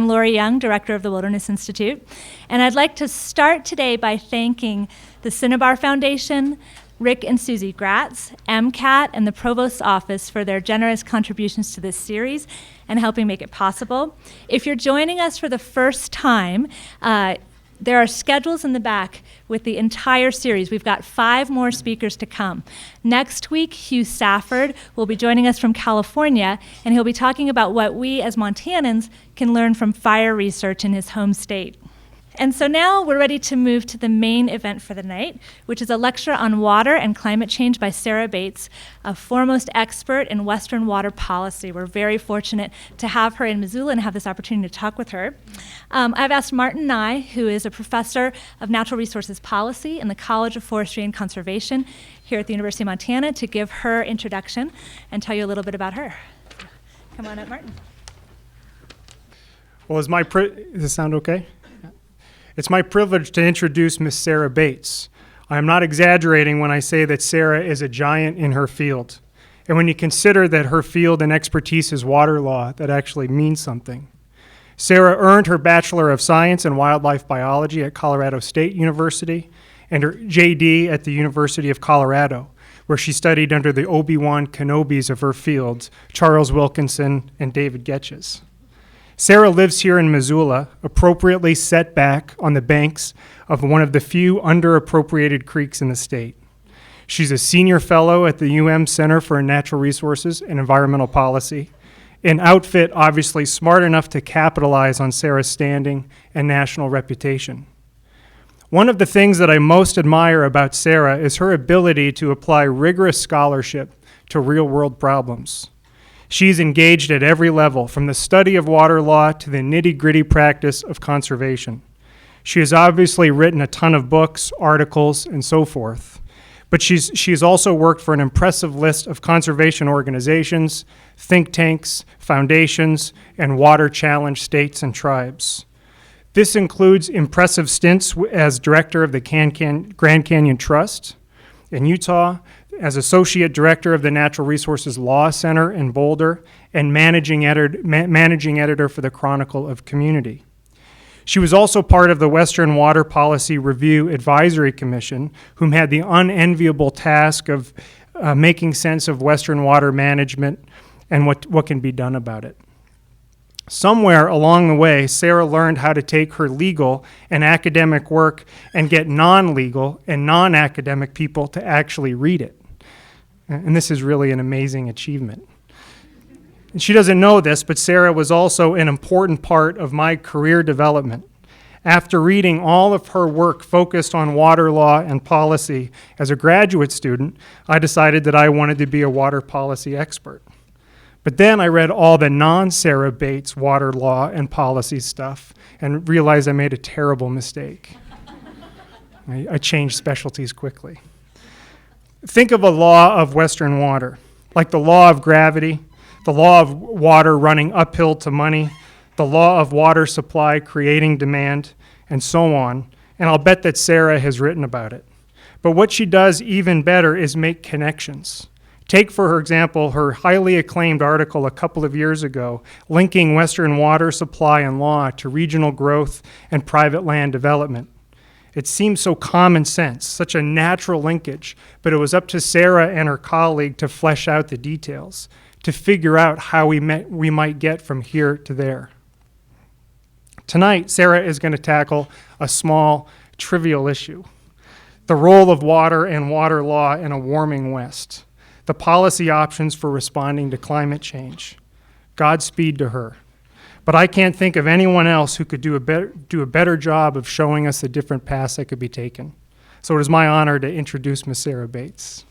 I'm Lori Young, Director of the Wilderness Institute, and I'd like to start today by thanking the Cinnabar Foundation, Rick and Susie Gratz, MCAT, and the Provost's Office for their generous contributions to this series and helping make it possible. If you're joining us for the first time, there are schedules in the back with the entire series. We've got 5 more speakers to come. Next week, Hugh Safford will be joining us from California, and he'll be talking about what we as Montanans can learn from fire research in his home state. And so now we're ready to move to the main event for the night, which is a lecture on water and climate change by Sarah Bates, a foremost expert in Western water policy. We're very fortunate to have her in Missoula and have this opportunity to talk with her. I've asked Martin Nye, who is a professor of natural resources policy in the College of Forestry and Conservation here at the University of Montana, to give her introduction and tell you a little bit about her. Come on up, Martin. Well, does this sound okay? It's my privilege to introduce Miss Sarah Bates. I am not exaggerating when I say that Sarah is a giant in her field. And when you consider that her field and expertise is water law, that actually means something. Sarah earned her Bachelor of Science in Wildlife Biology at Colorado State University and her JD at the University of Colorado, where she studied under the Obi-Wan Kenobis of her field, Charles Wilkinson and David Getches. Sarah lives here in Missoula, appropriately set back on the banks of one of the few underappropriated creeks in the state. She's a senior fellow at the UM Center for Natural Resources and Environmental Policy, an outfit obviously smart enough to capitalize on Sarah's standing and national reputation. One of the things that I most admire about Sarah is her ability to apply rigorous scholarship to real-world problems. She's engaged at every level, from the study of water law to the nitty-gritty practice of conservation. She has obviously written a ton of books, articles, and so forth, but she's also worked for an impressive list of conservation organizations, think tanks, foundations, and water challenge states and tribes. This includes impressive stints as director of the Grand Canyon Trust in Utah, as Associate Director of the Natural Resources Law Center in Boulder, and managing editor for the Chronicle of Community. She was also part of the Western Water Policy Review Advisory Commission, whom had the unenviable task of making sense of Western water management and what can be done about it. Somewhere along the way, Sarah learned how to take her legal and academic work and get non-legal and non-academic people to actually read it. And this is really an amazing achievement. And she doesn't know this, but Sarah was also an important part of my career development. After reading all of her work focused on water law and policy as a graduate student, I decided that I wanted to be a water policy expert. But then I read all the non-Sarah Bates water law and policy stuff and realized I made a terrible mistake. I changed specialties quickly. Think of a law of Western water, like the law of gravity, the law of water running uphill to money, the law of water supply creating demand, and so on. And I'll bet that Sarah has written about it. But what she does even better is make connections. Take, for example, her highly acclaimed article a couple of years ago, linking Western water supply and law to regional growth and private land development. It seemed so common sense, such a natural linkage, but it was up to Sarah and her colleague to flesh out the details, to figure out how we might get from here to there. Tonight, Sarah is going to tackle a small, trivial issue: the role of water and water law in a warming West, the policy options for responding to climate change. Godspeed to her. But I can't think of anyone else who could do a better job of showing us the different paths that could be taken. So it is my honor to introduce Ms. Sarah Bates.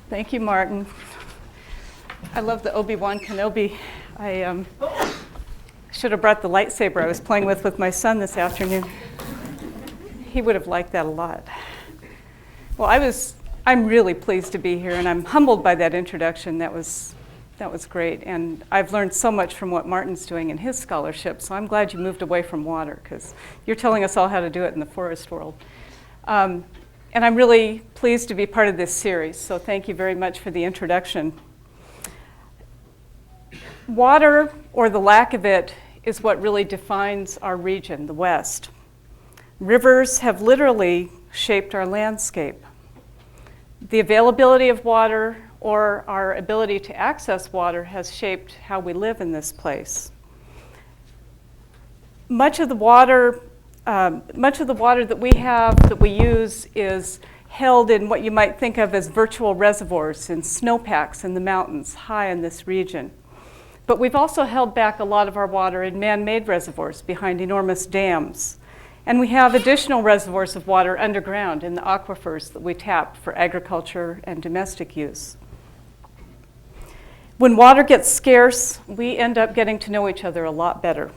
Thank you, Martin. I love the Obi-Wan Kenobi. I should have brought the lightsaber I was playing with my son this afternoon. He would have liked that a lot. Well, I'm really pleased to be here, and I'm humbled by that introduction. That was great, and I've learned so much from what Martin's doing in his scholarship, so I'm glad you moved away from water, because you're telling us all how to do it in the forest world. And I'm really pleased to be part of this series, so thank you very much for the introduction. Water, or the lack of it, is what really defines our region, the West. Rivers have literally shaped our landscape. The availability of water, or our ability to access water, has shaped how we live in this place. Much of the water that we have, that we use, is held in what you might think of as virtual reservoirs in snowpacks in the mountains high in this region. But we've also held back a lot of our water in man-made reservoirs behind enormous dams. And we have additional reservoirs of water underground in the aquifers that we tap for agriculture and domestic use. When water gets scarce, we end up getting to know each other a lot better.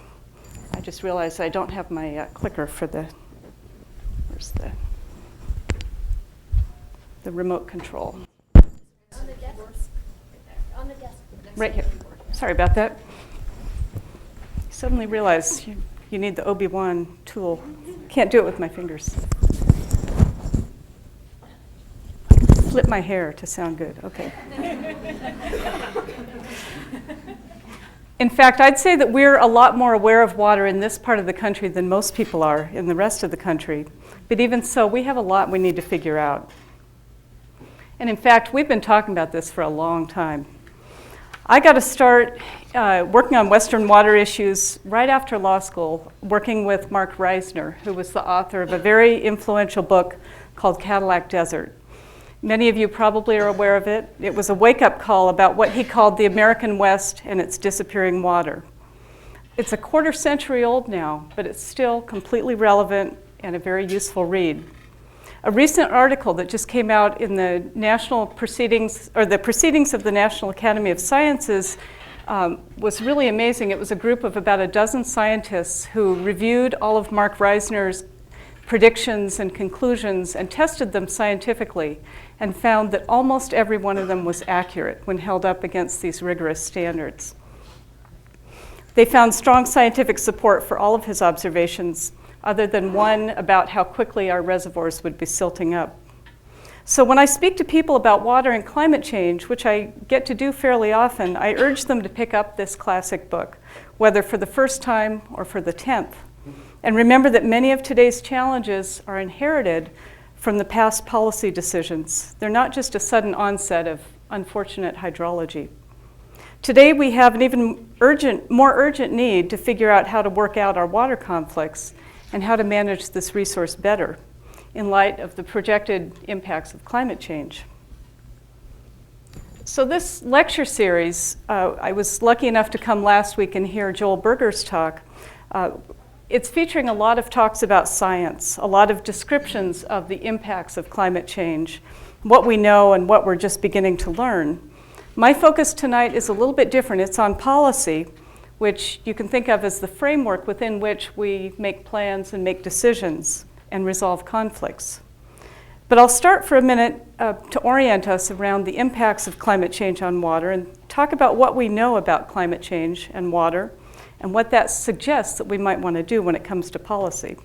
I just realized I don't have my clicker for where's the remote control? On the desk. On the desk. Right here. Sorry about that. Suddenly realized you need the Obi-Wan tool. Can't do it with my fingers. Flip my hair to sound good. Okay. In fact, I'd say that we're a lot more aware of water in this part of the country than most people are in the rest of the country. But even so, we have a lot we need to figure out. And in fact, we've been talking about this for a long time. I got to start working on Western water issues right after law school, working with Mark Reisner, who was the author of a very influential book called Cadillac Desert. Many of you probably are aware of it. It was a wake-up call about what he called the American West and its disappearing water. It's a quarter century old now, but it's still completely relevant and a very useful read. A recent article that just came out in the national proceedings, or the proceedings of the National Academy of Sciences, was really amazing. It was a group of about a dozen scientists who reviewed all of Mark Reisner's predictions and conclusions and tested them scientifically and found that almost every one of them was accurate when held up against these rigorous standards. They found strong scientific support for all of his observations, other than one about how quickly our reservoirs would be silting up. So when I speak to people about water and climate change, which I get to do fairly often, I urge them to pick up this classic book, whether for the first time or for the 10th. And remember that many of today's challenges are inherited from the past policy decisions. They're not just a sudden onset of unfortunate hydrology. Today we have an even more urgent need to figure out how to work out our water conflicts and how to manage this resource better in light of the projected impacts of climate change. So this lecture series, I was lucky enough to come last week and hear Joel Berger's talk. It's featuring a lot of talks about science, a lot of descriptions of the impacts of climate change, what we know and what we're just beginning to learn. My focus tonight is a little bit different. It's on policy, which you can think of as the framework within which we make plans and make decisions and resolve conflicts. But I'll start for a minute to orient us around the impacts of climate change on water and talk about what we know about climate change and water and what that suggests that we might want to do when it comes to policy.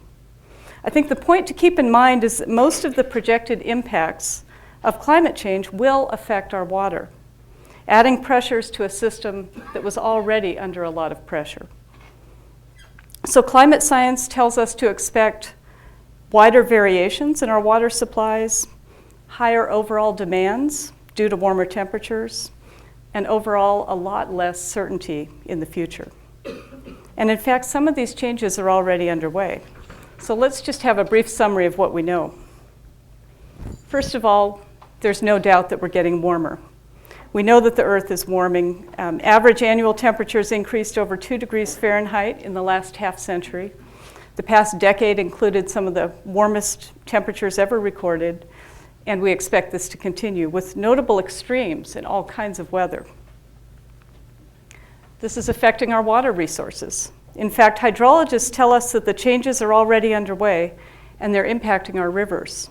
I think the point to keep in mind is that most of the projected impacts of climate change will affect our water, adding pressures to a system that was already under a lot of pressure. So climate science tells us to expect wider variations in our water supplies, higher overall demands due to warmer temperatures, and overall a lot less certainty in the future. And in fact, some of these changes are already underway. So let's just have a brief summary of what we know. First of all, there's no doubt that we're getting warmer. We know that the Earth is warming. Average annual temperatures increased over 2 degrees Fahrenheit in the last half century. The past decade included some of the warmest temperatures ever recorded, and we expect this to continue with notable extremes in all kinds of weather. This is affecting our water resources. In fact, hydrologists tell us that the changes are already underway and they're impacting our rivers.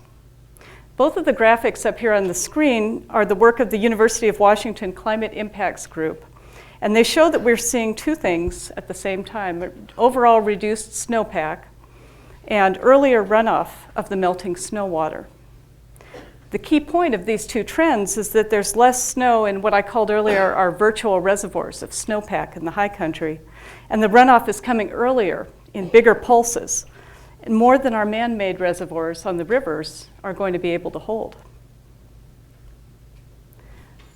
Both of the graphics up here on the screen are the work of the University of Washington Climate Impacts Group. And they show that we're seeing two things at the same time: overall reduced snowpack and earlier runoff of the melting snow water. The key point of these two trends is that there's less snow in what I called earlier our virtual reservoirs of snowpack in the high country, and the runoff is coming earlier in bigger pulses, and more than our man-made reservoirs on the rivers are going to be able to hold.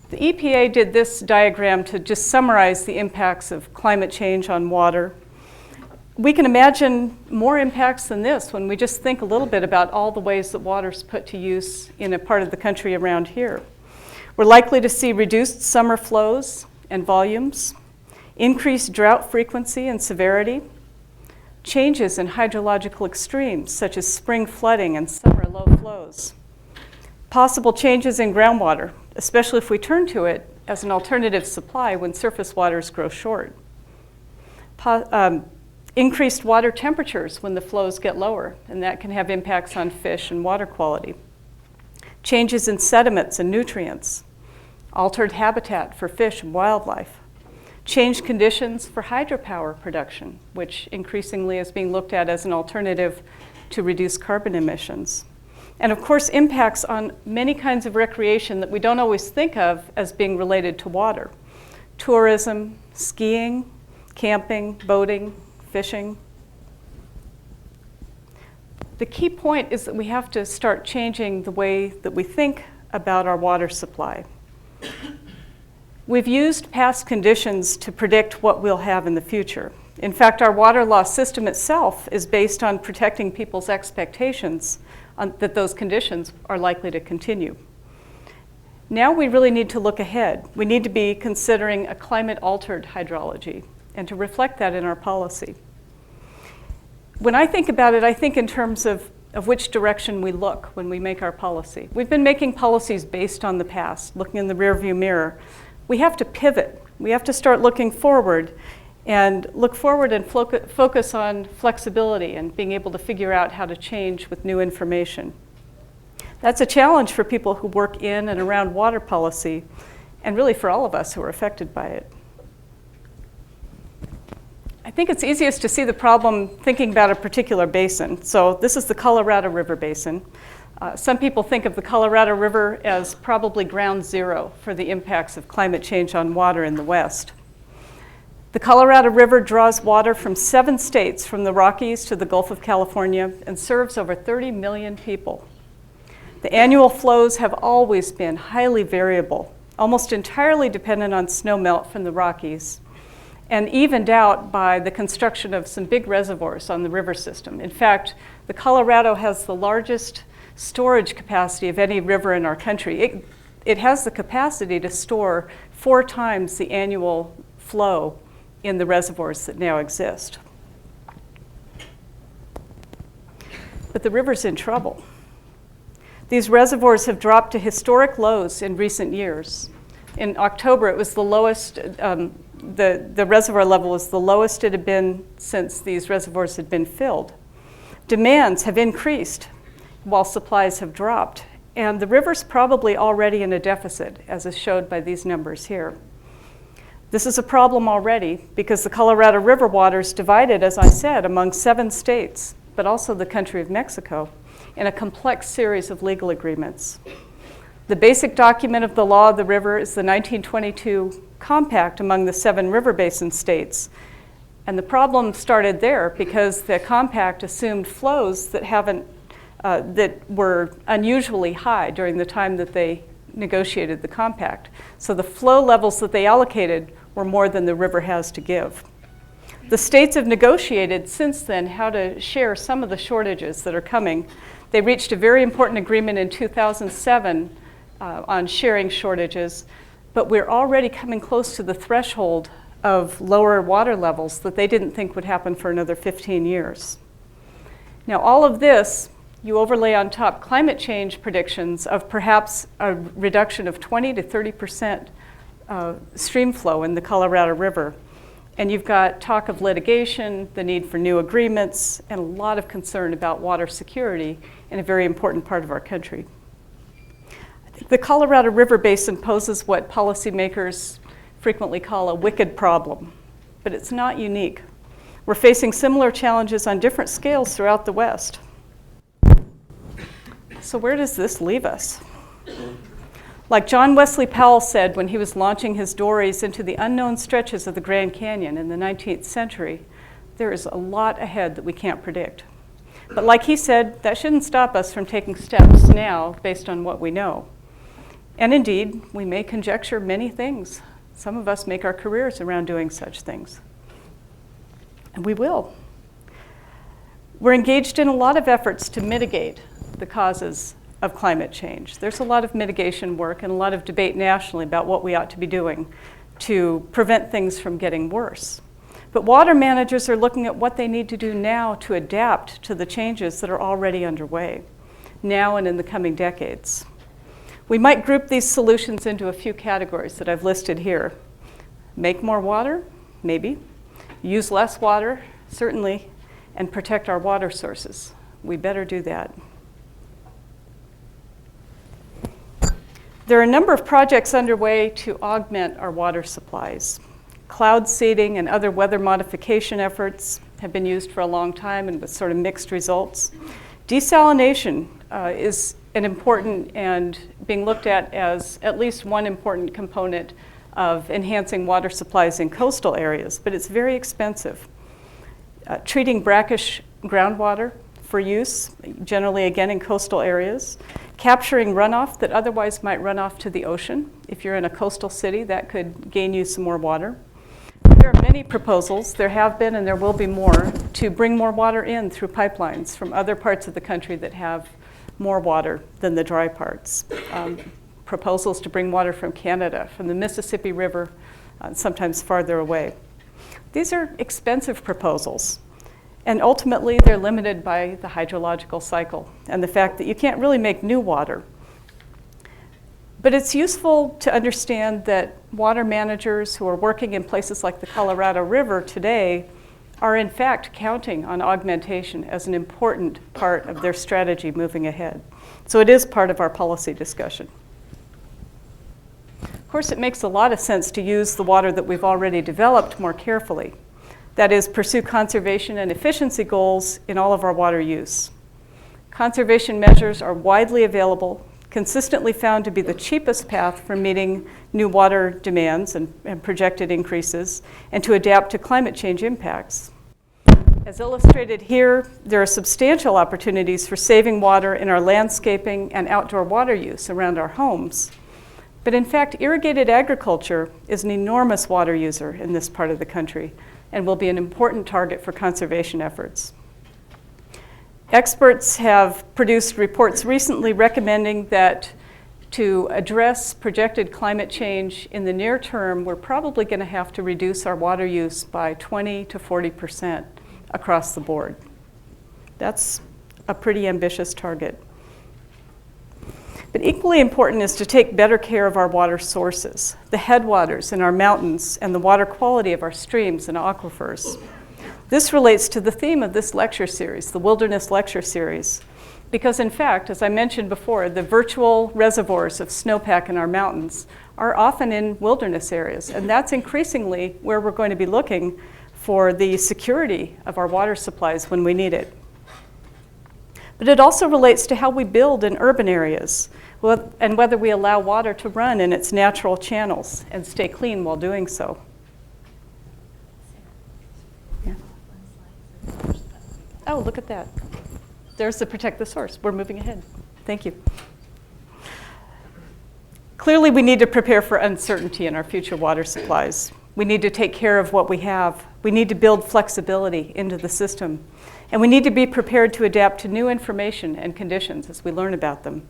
The EPA did this diagram to just summarize the impacts of climate change on water. We can imagine more impacts than this when we just think a little bit about all the ways that water is put to use in a part of the country around here. We're likely to see reduced summer flows and volumes, increased drought frequency and severity, changes in hydrological extremes such as spring flooding and summer low flows, possible changes in groundwater, especially if we turn to it as an alternative supply when surface waters grow short. Increased water temperatures when the flows get lower, and that can have impacts on fish and water quality. Changes in sediments and nutrients, altered habitat for fish and wildlife, changed conditions for hydropower production, which increasingly is being looked at as an alternative to reduce carbon emissions. And of course, impacts on many kinds of recreation that we don't always think of as being related to water. Tourism, skiing, camping, boating, fishing. The key point is that we have to start changing the way that we think about our water supply. We've used past conditions to predict what we'll have in the future. In fact, our water law system itself is based on protecting people's expectations that those conditions are likely to continue. Now we really need to look ahead. We need to be considering a climate-altered hydrology and to reflect that in our policy. When I think about it, I think in terms of which direction we look when we make our policy. We've been making policies based on the past, looking in the rearview mirror. We have to pivot. We have to start looking forward and focus on flexibility and being able to figure out how to change with new information. That's a challenge for people who work in and around water policy, and really for all of us who are affected by it. I think it's easiest to see the problem thinking about a particular basin. So this is the Colorado River Basin. Some people think of the Colorado River as probably ground zero for the impacts of climate change on water in the West. The Colorado River draws water from 7 states, from the Rockies to the Gulf of California, and serves over 30 million people. The annual flows have always been highly variable, almost entirely dependent on snowmelt from the Rockies, and evened out by the construction of some big reservoirs on the river system. In fact, the Colorado has the largest storage capacity of any river in our country. It has the capacity to store 4 times the annual flow in the reservoirs that now exist. But the river's in trouble. These reservoirs have dropped to historic lows in recent years. In October, it was the lowest, the reservoir level was the lowest it had been since these reservoirs had been filled. Demands have increased while supplies have dropped, and the river's probably already in a deficit, as is showed by these numbers here. This is a problem already because the Colorado River water is divided, as I said, among 7 states, but also the country of Mexico, in a complex series of legal agreements. The basic document of the law of the river is the 1922 compact among the 7 river basin states. And the problem started there because the compact assumed flows that were unusually high during the time that they negotiated the compact. So the flow levels that they allocated were more than the river has to give. The states have negotiated since then how to share some of the shortages that are coming. They reached a very important agreement in 2007 on sharing shortages, but we're already coming close to the threshold of lower water levels that they didn't think would happen for another 15 years. Now, all of this, you overlay on top climate change predictions of perhaps a reduction of 20 to 30% stream flow in the Colorado River. And you've got talk of litigation, the need for new agreements, and a lot of concern about water security in a very important part of our country. I think the Colorado River Basin poses what policymakers frequently call a wicked problem, but it's not unique. We're facing similar challenges on different scales throughout the West. So where does this leave us? Like John Wesley Powell said when he was launching his dories into the unknown stretches of the Grand Canyon in the 19th century, there is a lot ahead that we can't predict. But like he said, that shouldn't stop us from taking steps now based on what we know. And indeed, we may conjecture many things. Some of us make our careers around doing such things. And we will. We're engaged in a lot of efforts to mitigate the causes of climate change. There's a lot of mitigation work and a lot of debate nationally about what we ought to be doing to prevent things from getting worse. But water managers are looking at what they need to do now to adapt to the changes that are already underway, now and in the coming decades. We might group these solutions into a few categories that I've listed here. Make more water? Maybe. Use less water? Certainly. And protect our water sources. We better do that. There are a number of projects underway to augment our water supplies. Cloud seeding and other weather modification efforts have been used for a long time and with sort of mixed results. Desalination is an important and being looked at least one important component of enhancing water supplies in coastal areas, but it's very expensive. Treating brackish groundwater for use, generally again in coastal areas. Capturing runoff that otherwise might run off to the ocean. If you're in a coastal city, that could gain you some more water. There are many proposals, there have been and there will be more, to bring more water in through pipelines from other parts of the country that have more water than the dry parts. Proposals to bring water from Canada, from the Mississippi River, sometimes farther away. These are expensive proposals, and ultimately they're limited by the hydrological cycle and the fact that you can't really make new water. But it's useful to understand that water managers who are working in places like the Colorado River today are in fact counting on augmentation as an important part of their strategy moving ahead. So it is part of our policy discussion. Of course, it makes a lot of sense to use the water that we've already developed more carefully. That is, pursue conservation and efficiency goals in all of our water use. Conservation measures are widely available, consistently found to be the cheapest path for meeting new water demands and projected increases, and to adapt to climate change impacts. As illustrated here, there are substantial opportunities for saving water in our landscaping and outdoor water use around our homes. But in fact, irrigated agriculture is an enormous water user in this part of the country and will be an important target for conservation efforts. Experts have produced reports recently recommending that to address projected climate change in the near term, we're probably going to have to reduce our water use by 20 to 40% across the board. That's a pretty ambitious target. But equally important is to take better care of our water sources, the headwaters in our mountains and the water quality of our streams and aquifers. This relates to the theme of this lecture series, the Wilderness Lecture Series, because in fact, as I mentioned before, the virtual reservoirs of snowpack in our mountains are often in wilderness areas, and that's increasingly where we're going to be looking for the security of our water supplies when we need it. But it also relates to how we build in urban areas and whether we allow water to run in its natural channels and stay clean while doing so. Yeah. Oh, look at that. There's the protect the source. We're moving ahead. Thank you. Clearly, we need to prepare for uncertainty in our future water supplies. We need to take care of what we have. We need to build flexibility into the system. And we need to be prepared to adapt to new information and conditions as we learn about them.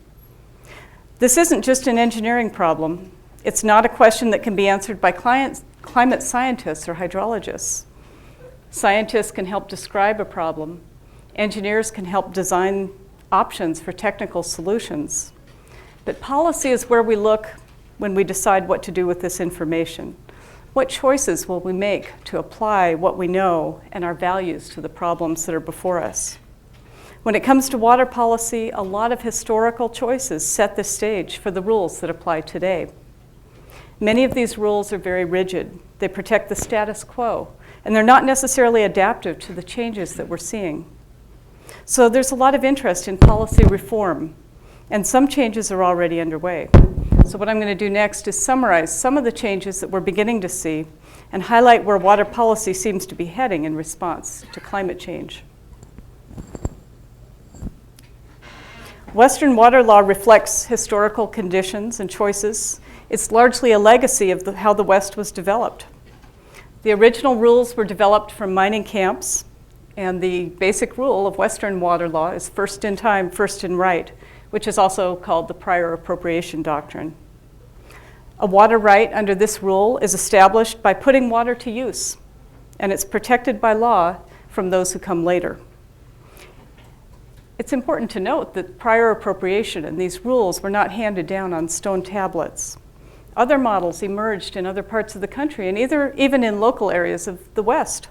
This isn't just an engineering problem. It's not a question that can be answered by climate scientists or hydrologists. Scientists can help describe a problem. Engineers can help design options for technical solutions. But policy is where we look when we decide what to do with this information. What choices will we make to apply what we know and our values to the problems that are before us? When it comes to water policy, a lot of historical choices set the stage for the rules that apply today. Many of these rules are very rigid. They protect the status quo, and they're not necessarily adaptive to the changes that we're seeing. So there's a lot of interest in policy reform, And some changes are already underway. So what I'm going to do next is summarize some of the changes that we're beginning to see and highlight where water policy seems to be heading in response to climate change. Western water law reflects historical conditions and choices. It's largely a legacy of how the West was developed. The original rules were developed from mining camps, and the basic rule of Western water law is first in time, first in right, which is also called the prior appropriation doctrine. A water right under this rule is established by putting water to use, and it's protected by law from those who come later. It's important to note that prior appropriation and these rules were not handed down on stone tablets. Other models emerged in other parts of the country and even in local areas of the West,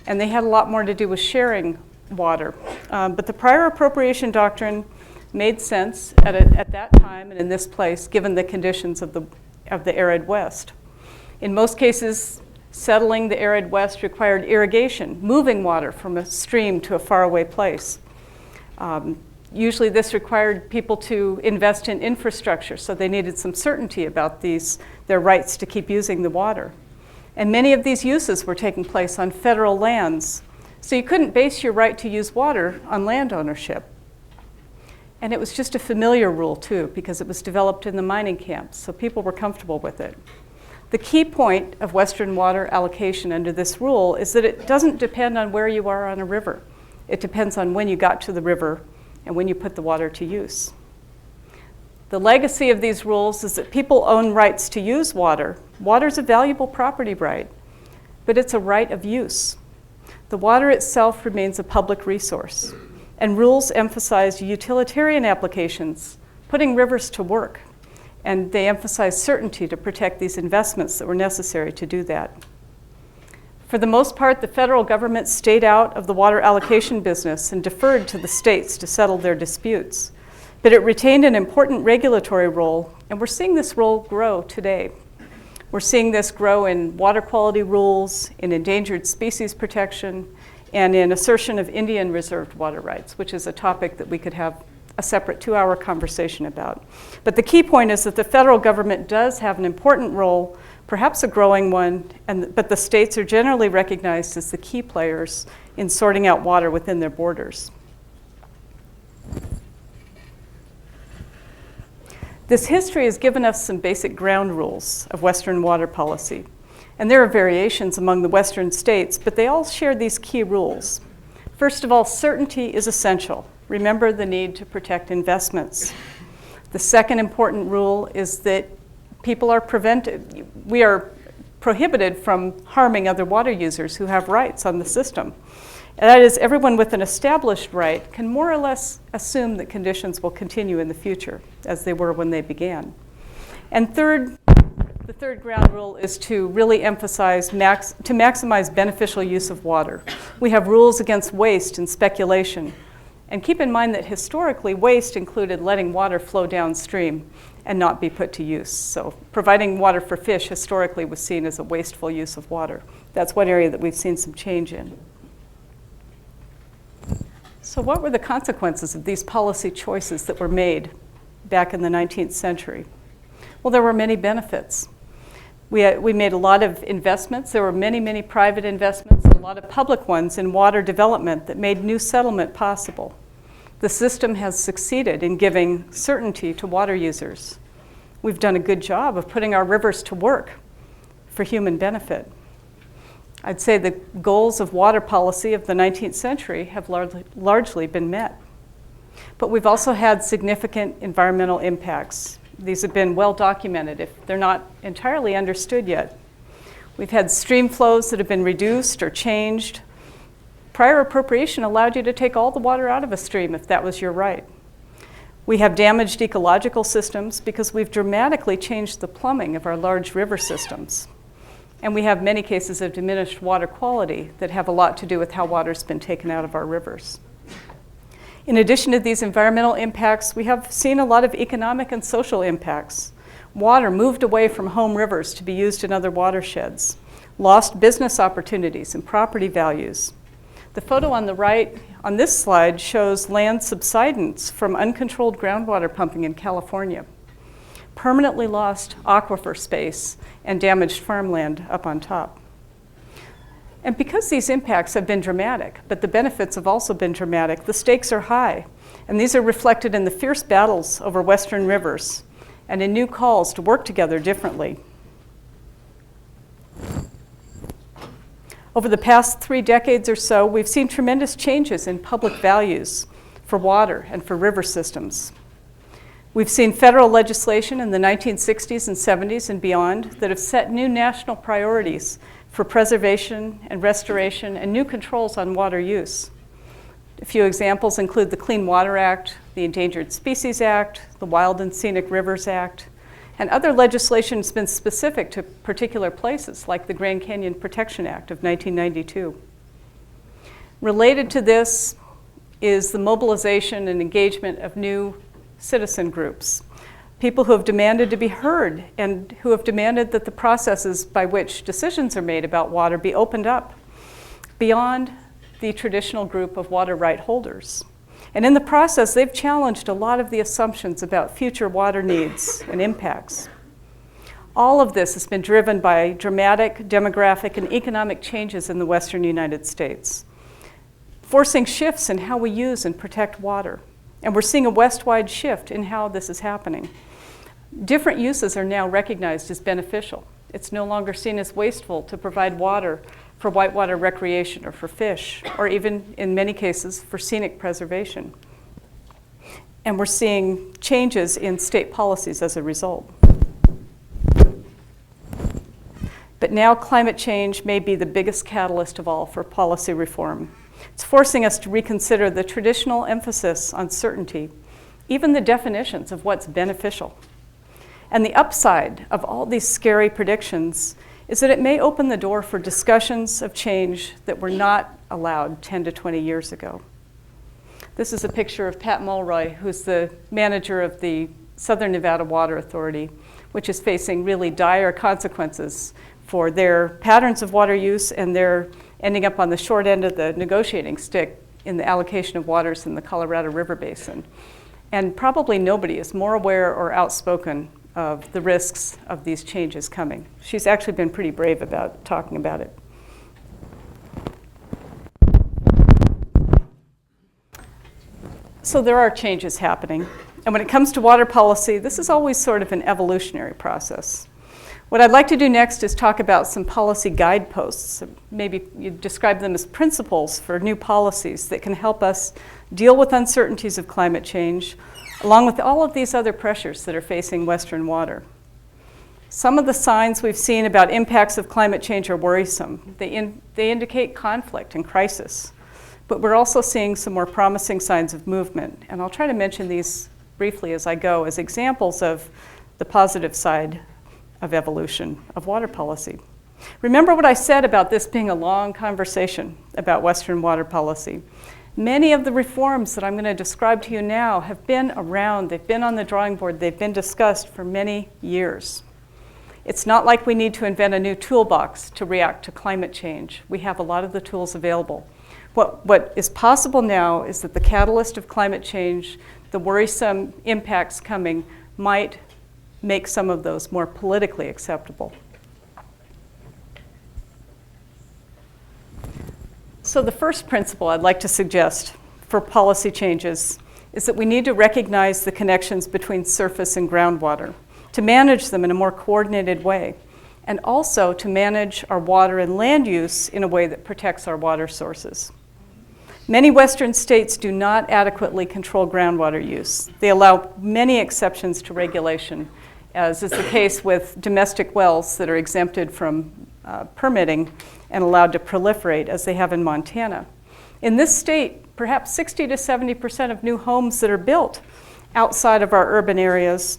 and they had a lot more to do with sharing water. But the prior appropriation doctrine made sense at that time and in this place, given the conditions of the arid West. In most cases, settling the arid West required irrigation, moving water from a stream to a faraway place. Usually this required people to invest in infrastructure, so they needed some certainty about their rights to keep using the water. And many of these uses were taking place on federal lands, so you couldn't base your right to use water on land ownership. And it was just a familiar rule too, because it was developed in the mining camps, so people were comfortable with it. The key point of Western water allocation under this rule is that it doesn't depend on where you are on a river. It depends on when you got to the river and when you put the water to use. The legacy of these rules is that people own rights to use water. Water's a valuable property right, but it's a right of use. The water itself remains a public resource, and rules emphasize utilitarian applications, putting rivers to work, and they emphasize certainty to protect these investments that were necessary to do that. For the most part, the federal government stayed out of the water allocation business and deferred to the states to settle their disputes. But it retained an important regulatory role, and we're seeing this role grow today. We're seeing this grow in water quality rules, in endangered species protection, and in assertion of Indian reserved water rights, which is a topic that we could have a separate 2-hour conversation about. But the key point is that the federal government does have an important role, perhaps a growing one, but the states are generally recognized as the key players in sorting out water within their borders. This history has given us some basic ground rules of Western water policy. And there are variations among the Western states, but they all share these key rules. First of all, certainty is essential. Remember the need to protect investments. The second important rule is that we are prohibited from harming other water users who have rights on the system. And that is, everyone with an established right can more or less assume that conditions will continue in the future as they were when they began. And third, the third ground rule is to really emphasize to maximize beneficial use of water. We have rules against waste and speculation. And keep in mind that historically, waste included letting water flow downstream and not be put to use. So providing water for fish historically was seen as a wasteful use of water. That's one area that we've seen some change in. So what were the consequences of these policy choices that were made back in the 19th century? Well, there were many benefits. We made a lot of investments. There were many, many private investments, and a lot of public ones in water development that made new settlement possible. The system has succeeded in giving certainty to water users. We've done a good job of putting our rivers to work for human benefit. I'd say the goals of water policy of the 19th century have largely been met. But we've also had significant environmental impacts. These have been well documented if they're not entirely understood yet. We've had stream flows that have been reduced or changed. Prior appropriation allowed you to take all the water out of a stream if that was your right. We have damaged ecological systems because we've dramatically changed the plumbing of our large river systems. And we have many cases of diminished water quality that have a lot to do with how water's been taken out of our rivers. In addition to these environmental impacts, we have seen a lot of economic and social impacts. Water moved away from home rivers to be used in other watersheds, lost business opportunities and property values. The photo on the right on this slide shows land subsidence from uncontrolled groundwater pumping in California, permanently lost aquifer space, and damaged farmland up on top. And because these impacts have been dramatic, but the benefits have also been dramatic, the stakes are high. And these are reflected in the fierce battles over western rivers and in new calls to work together differently. Over the past 3 decades or so, we've seen tremendous changes in public values for water and for river systems. We've seen federal legislation in the 1960s and 70s and beyond that have set new national priorities for preservation and restoration and new controls on water use. A few examples include the Clean Water Act, the Endangered Species Act, the Wild and Scenic Rivers Act, and other legislation has been specific to particular places, like the Grand Canyon Protection Act of 1992. Related to this is the mobilization and engagement of new citizen groups, people who have demanded to be heard and who have demanded that the processes by which decisions are made about water be opened up beyond the traditional group of water right holders. And in the process, they've challenged a lot of the assumptions about future water needs and impacts. All of this has been driven by dramatic demographic and economic changes in the western United States, forcing shifts in how we use and protect water. And we're seeing a west-wide shift in how this is happening. Different uses are now recognized as beneficial. It's no longer seen as wasteful to provide water for whitewater recreation or for fish, or even in many cases for scenic preservation. And we're seeing changes in state policies as a result. But now climate change may be the biggest catalyst of all for policy reform. It's forcing us to reconsider the traditional emphasis on certainty, even the definitions of what's beneficial. And the upside of all these scary predictions is that it may open the door for discussions of change that were not allowed 10 to 20 years ago. This is a picture of Pat Mulroy, who's the manager of the Southern Nevada Water Authority, which is facing really dire consequences for their patterns of water use, and they're ending up on the short end of the negotiating stick in the allocation of waters in the Colorado River Basin. And probably nobody is more aware or outspoken of the risks of these changes coming. She's actually been pretty brave about talking about it. So there are changes happening. And when it comes to water policy, this is always sort of an evolutionary process. What I'd like to do next is talk about some policy guideposts. Maybe you describe them as principles for new policies that can help us deal with uncertainties of climate change, along with all of these other pressures that are facing Western water. Some of the signs we've seen about impacts of climate change are worrisome. They indicate conflict and crisis. But we're also seeing some more promising signs of movement. And I'll try to mention these briefly as I go as examples of the positive side of evolution of water policy. Remember what I said about this being a long conversation about Western water policy. Many of the reforms that I'm going to describe to you now have been around, they've been on the drawing board, they've been discussed for many years. It's not like we need to invent a new toolbox to react to climate change. We have a lot of the tools available. What is possible now is that the catalyst of climate change, the worrisome impacts coming, might make some of those more politically acceptable. So the first principle I'd like to suggest for policy changes is that we need to recognize the connections between surface and groundwater, to manage them in a more coordinated way, and also to manage our water and land use in a way that protects our water sources. Many Western states do not adequately control groundwater use. They allow many exceptions to regulation, as is the case with domestic wells that are exempted from permitting and allowed to proliferate, as they have in Montana. In this state, perhaps 60 to 70% of new homes that are built outside of our urban areas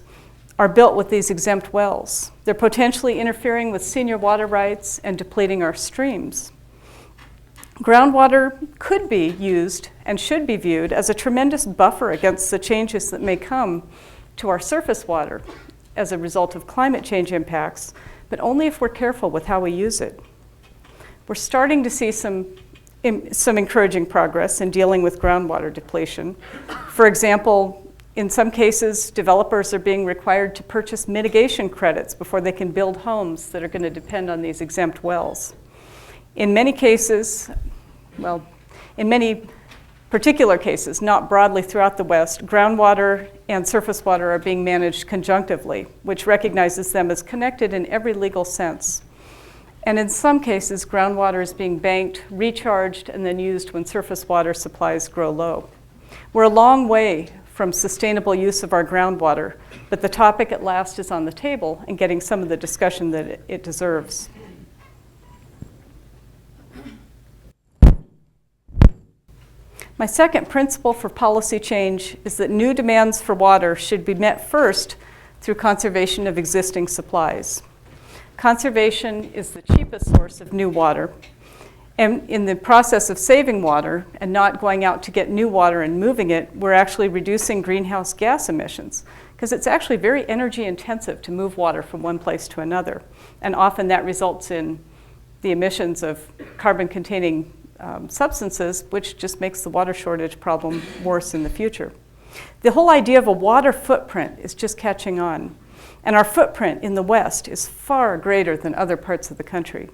are built with these exempt wells. They're potentially interfering with senior water rights and depleting our streams. Groundwater could be used and should be viewed as a tremendous buffer against the changes that may come to our surface water as a result of climate change impacts, but only if we're careful with how we use it. We're starting to see some some encouraging progress in dealing with groundwater depletion. For example, in some cases, developers are being required to purchase mitigation credits before they can build homes that are going to depend on these exempt wells. In many cases, well, in many particular cases, not broadly throughout the West, groundwater and surface water are being managed conjunctively, which recognizes them as connected in every legal sense. And in some cases, groundwater is being banked, recharged, and then used when surface water supplies grow low. We're a long way from sustainable use of our groundwater, but the topic at last is on the table and getting some of the discussion that it deserves. My second principle for policy change is that new demands for water should be met first through conservation of existing supplies. Conservation is the cheapest source of new water. And in the process of saving water and not going out to get new water and moving it, we're actually reducing greenhouse gas emissions, because it's actually very energy intensive to move water from one place to another. And often that results in the emissions of carbon-containing substances, which just makes the water shortage problem worse in the future. The whole idea of a water footprint is just catching on. And our footprint in the West is far greater than other parts of the country.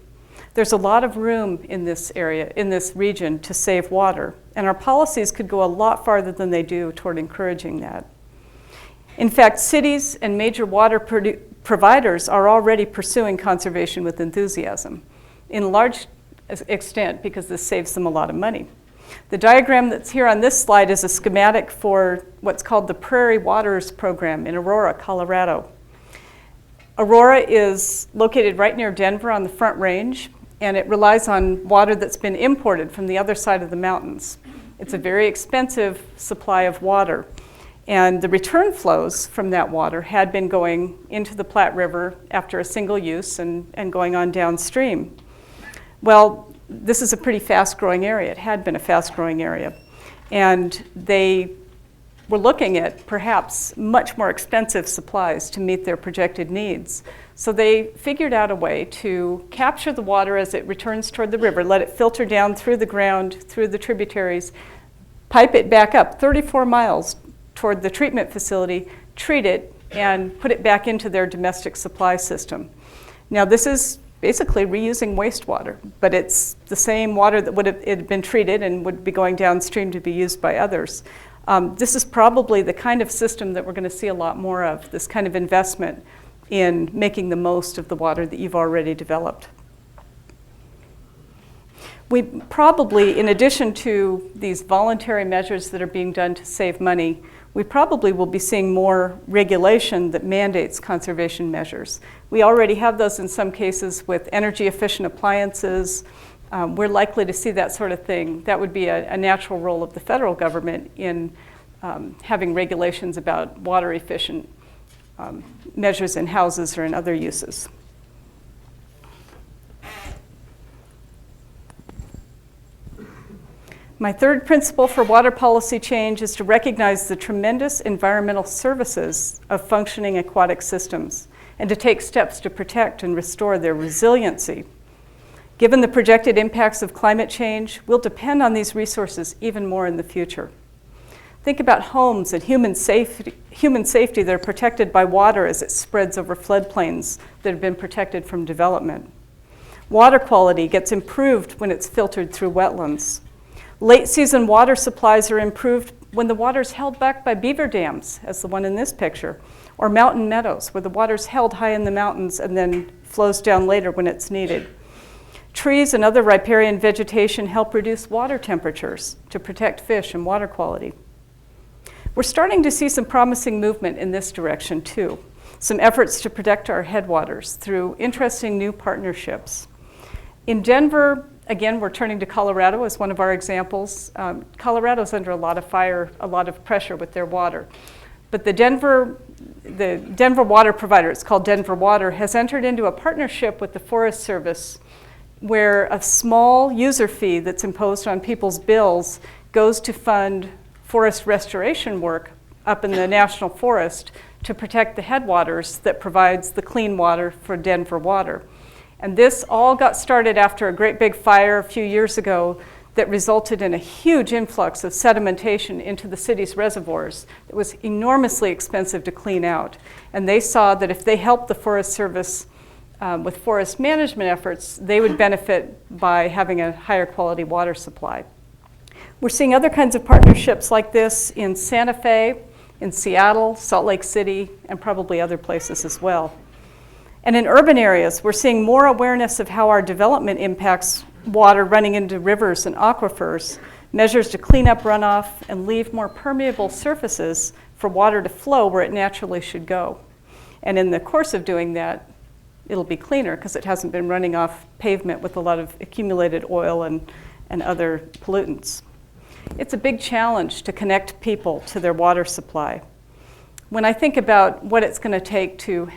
There's a lot of room in this area, in this region, to save water. And our policies could go a lot farther than they do toward encouraging that. In fact, cities and major water providers are already pursuing conservation with enthusiasm, in large extent because this saves them a lot of money. The diagram that's here on this slide is a schematic for what's called the Prairie Waters Program in Aurora, Colorado. Aurora is located right near Denver on the Front Range, and it relies on water that's been imported from the other side of the mountains. It's a very expensive supply of water, and the return flows from that water had been going into the Platte River after a single use and going on downstream. Well, this is a pretty fast-growing area. It had been a fast-growing area. And they were looking at perhaps much more expensive supplies to meet their projected needs. So they figured out a way to capture the water as it returns toward the river, let it filter down through the ground, through the tributaries, pipe it back up 34 miles toward the treatment facility, treat it, and put it back into their domestic supply system. Now, this is basically reusing wastewater, but it's the same water that would have been treated and would be going downstream to be used by others. This is probably the kind of system that we're going to see a lot more of, this kind of investment in making the most of the water that you've already developed. We probably, in addition to these voluntary measures that are being done to save money, we probably will be seeing more regulation that mandates conservation measures. We already have those in some cases with energy efficient appliances. We're likely to see that sort of thing. That would be a natural role of the federal government in having regulations about water efficient measures in houses or in other uses. My third principle for water policy change is to recognize the tremendous environmental services of functioning aquatic systems and to take steps to protect and restore their resiliency. Given the projected impacts of climate change, we'll depend on these resources even more in the future. Think about homes and human safety that are protected by water as it spreads over floodplains that have been protected from development. Water quality gets improved when it's filtered through wetlands. Late season water supplies are improved when the water is held back by beaver dams, as the one in this picture, or mountain meadows, where the water is held high in the mountains and then flows down later when it's needed. Trees and other riparian vegetation help reduce water temperatures to protect fish and water quality. We're starting to see some promising movement in this direction too. Some efforts to protect our headwaters through interesting new partnerships. In Denver, again, we're turning to Colorado as one of our examples. Colorado's under a lot of fire, a lot of pressure with their water. But the Denver water provider, it's called Denver Water, has entered into a partnership with the Forest Service where a small user fee that's imposed on people's bills goes to fund forest restoration work up in the national forest to protect the headwaters that provides the clean water for Denver Water. And this all got started after a great big fire a few years ago that resulted in a huge influx of sedimentation into the city's reservoirs. It was enormously expensive to clean out. And they saw that if they helped the Forest Service with forest management efforts, they would benefit by having a higher quality water supply. We're seeing other kinds of partnerships like this in Santa Fe, in Seattle, Salt Lake City, and probably other places as well. And in urban areas, we're seeing more awareness of how our development impacts water running into rivers and aquifers, measures to clean up runoff and leave more permeable surfaces for water to flow where it naturally should go. And in the course of doing that, it'll be cleaner because it hasn't been running off pavement with a lot of accumulated oil and other pollutants. It's a big challenge to connect people to their water supply. When I think about what it's going to take to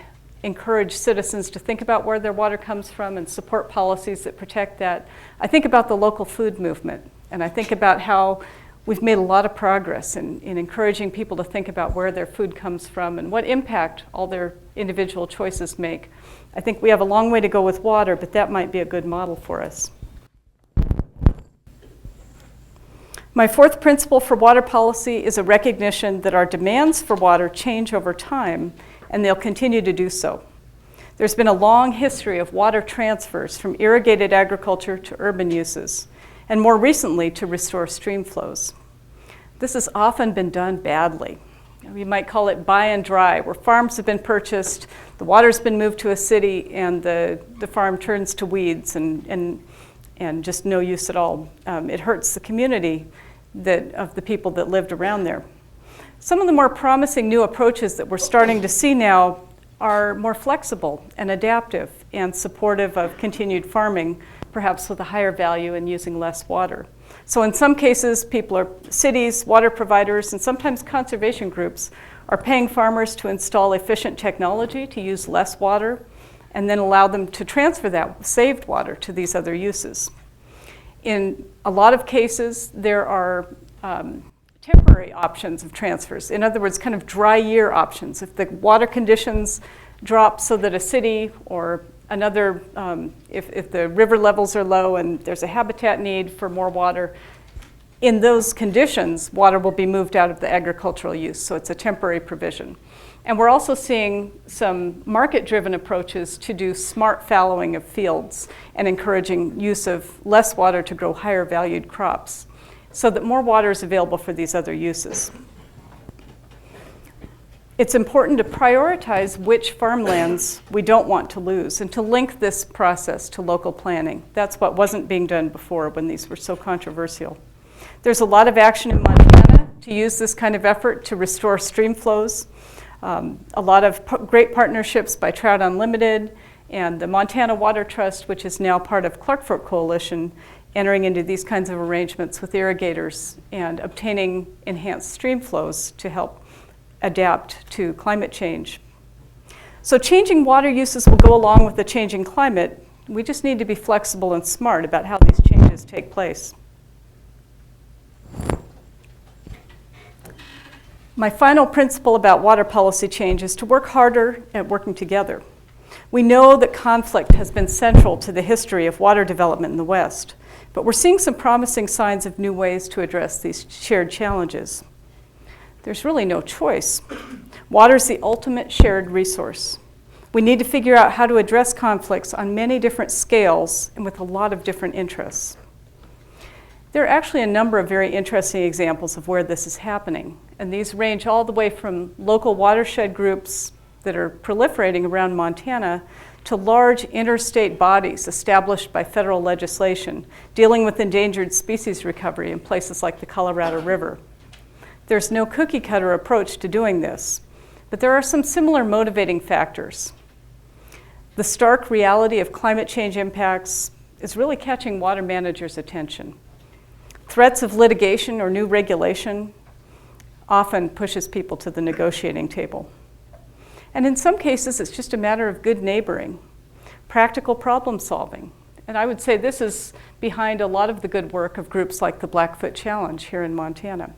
encourage citizens to think about where their water comes from and support policies that protect that, I think about the local food movement. And I think about how we've made a lot of progress in encouraging people to think about where their food comes from and what impact all their individual choices make. I think we have a long way to go with water, but that might be a good model for us. My fourth principle for water policy is a recognition that our demands for water change over time, and they'll continue to do so. There's been a long history of water transfers from irrigated agriculture to urban uses, and more recently to restore stream flows. This has often been done badly. We might call it buy and dry, where farms have been purchased, the water's been moved to a city, and the farm turns to weeds and just no use at all. It hurts the community of the people that lived around there. Some of the more promising new approaches that we're starting to see now are more flexible and adaptive and supportive of continued farming, perhaps with a higher value and using less water. So in some cases, cities, water providers, and sometimes conservation groups are paying farmers to install efficient technology to use less water and then allow them to transfer that saved water to these other uses. In a lot of cases, there are temporary options of transfers. In other words, kind of dry year options. If the water conditions drop so that a city or another, if the river levels are low and there's a habitat need for more water, in those conditions, water will be moved out of the agricultural use. So it's a temporary provision. And we're also seeing some market-driven approaches to do smart fallowing of fields and encouraging use of less water to grow higher valued crops, so that more water is available for these other uses. It's important to prioritize which farmlands we don't want to lose and to link this process to local planning. That's what wasn't being done before when these were so controversial. There's a lot of action in Montana to use this kind of effort to restore stream flows. A lot of great partnerships by Trout Unlimited and the Montana Water Trust, which is now part of Clark Fork Coalition, entering into these kinds of arrangements with irrigators and obtaining enhanced stream flows to help adapt to climate change. So changing water uses will go along with the changing climate. We just need to be flexible and smart about how these changes take place. My final principle about water policy change is to work harder at working together. We know that conflict has been central to the history of water development in the West, but we're seeing some promising signs of new ways to address these shared challenges. There's really no choice. Water is the ultimate shared resource. We need to figure out how to address conflicts on many different scales and with a lot of different interests. There are actually a number of very interesting examples of where this is happening, and these range all the way from local watershed groups that are proliferating around Montana to large interstate bodies established by federal legislation dealing with endangered species recovery in places like the Colorado River. There's no cookie-cutter approach to doing this, but there are some similar motivating factors. The stark reality of climate change impacts is really catching water managers' attention. Threats of litigation or new regulation often pushes people to the negotiating table. And in some cases, it's just a matter of good neighboring, practical problem solving. And I would say this is behind a lot of the good work of groups like the Blackfoot Challenge here in Montana.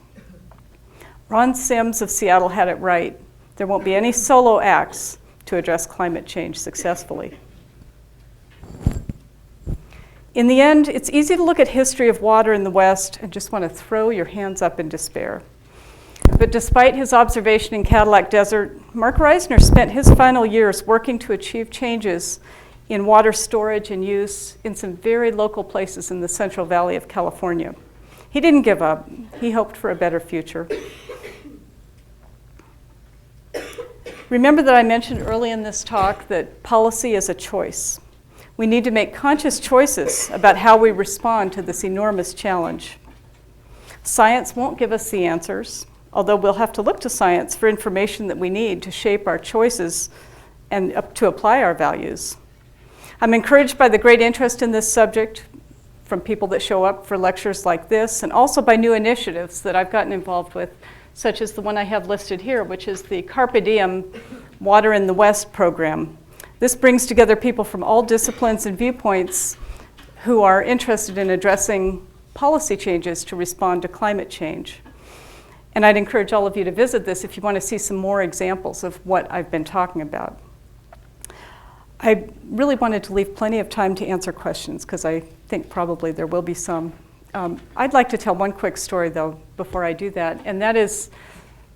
Ron Sims of Seattle had it right. There won't be any solo acts to address climate change successfully. In the end, it's easy to look at history of water in the West and just want to throw your hands up in despair. But despite his observation in Cadillac Desert, Mark Reisner spent his final years working to achieve changes in water storage and use in some very local places in the Central Valley of California. He didn't give up. He hoped for a better future. Remember that I mentioned early in this talk that policy is a choice. We need to make conscious choices about how we respond to this enormous challenge. Science won't give us the answers, although we'll have to look to science for information that we need to shape our choices and to apply our values. I'm encouraged by the great interest in this subject from people that show up for lectures like this, and also by new initiatives that I've gotten involved with, such as the one I have listed here, which is the Carpe Diem Water in the West program. This brings together people from all disciplines and viewpoints who are interested in addressing policy changes to respond to climate change. And I'd encourage all of you to visit this if you want to see some more examples of what I've been talking about. I really wanted to leave plenty of time to answer questions because I think probably there will be some. I'd like to tell one quick story though before I do that, and that is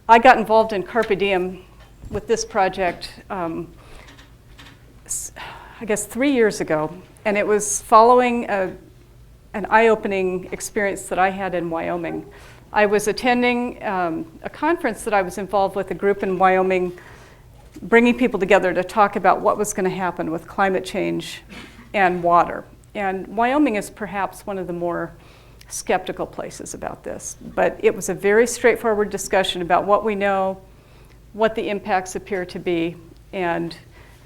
I got involved in Carpe Diem with this project I guess 3 years ago, and it was following an eye-opening experience that I had in Wyoming. I was attending a conference that I was involved with, a group in Wyoming, bringing people together to talk about what was going to happen with climate change and water. And Wyoming is perhaps one of the more skeptical places about this, but it was a very straightforward discussion about what we know, what the impacts appear to be, and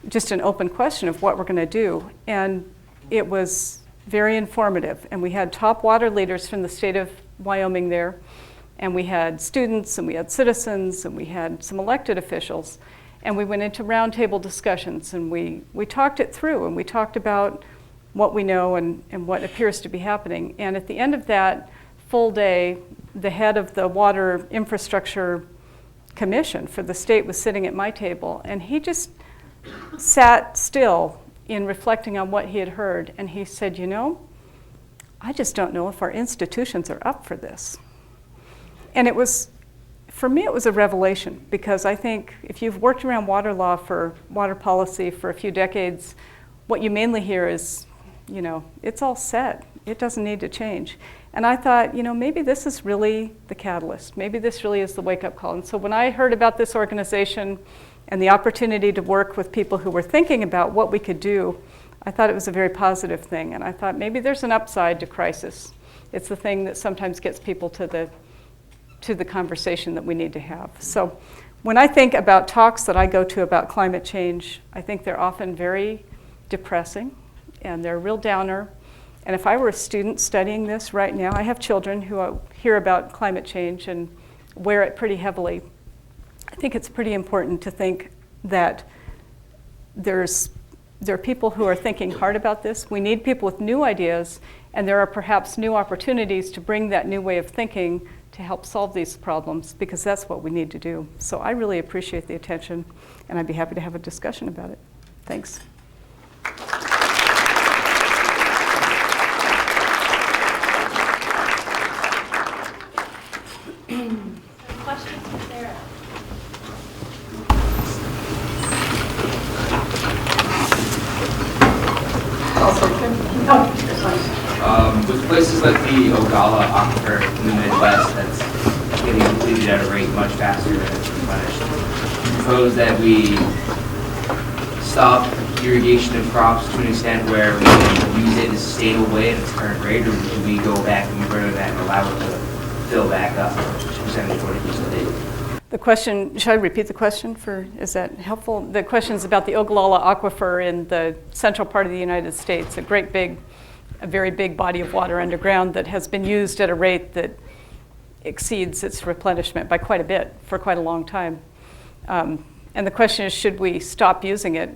just an open question of what we're going to do. And it was very informative, and we had top water leaders from the state of Wyoming there, and we had students, and we had citizens, and we had some elected officials, and we went into roundtable discussions, and we talked it through, and we talked about what we know and what appears to be happening. And at the end of that full day, the head of the Water Infrastructure Commission for the state was sitting at my table, and he just sat still in reflecting on what he had heard, and he said, you know, I just don't know if our institutions are up for this. And it was, for me, it was a revelation, because I think if you've worked around water law for water policy for a few decades, what you mainly hear is, you know, it's all set. It doesn't need to change. And I thought, you know, maybe this is really the catalyst. Maybe this really is the wake-up call. And so when I heard about this organization and the opportunity to work with people who were thinking about what we could do, I thought it was a very positive thing. And I thought maybe there's an upside to crisis. It's the thing that sometimes gets people to the conversation that we need to have. So when I think about talks that I go to about climate change, I think they're often very depressing, and they're a real downer. And if I were a student studying this right now, I have children who hear about climate change and wear it pretty heavily. I think it's pretty important to think that there are people who are thinking hard about this. We need people with new ideas, and there are perhaps new opportunities to bring that new way of thinking to help solve these problems, because that's what we need to do. So I really appreciate the attention, and I'd be happy to have a discussion about it. Thanks. Questions for Sarah? With places like the Ogallala Aquifer in the Midwest that's getting depleted at a rate much faster than it's replenished, suppose that we stop irrigation of crops to an extent where we can use it in a sustainable way at its current rate, or do we go back and further that and allow it to fill back up to percentage what it used to be? The question, should I repeat the question is that helpful? The question is about the Ogallala Aquifer in the central part of the United States, a very big body of water underground that has been used at a rate that exceeds its replenishment by quite a bit for quite a long time. And the question is, should we stop using it,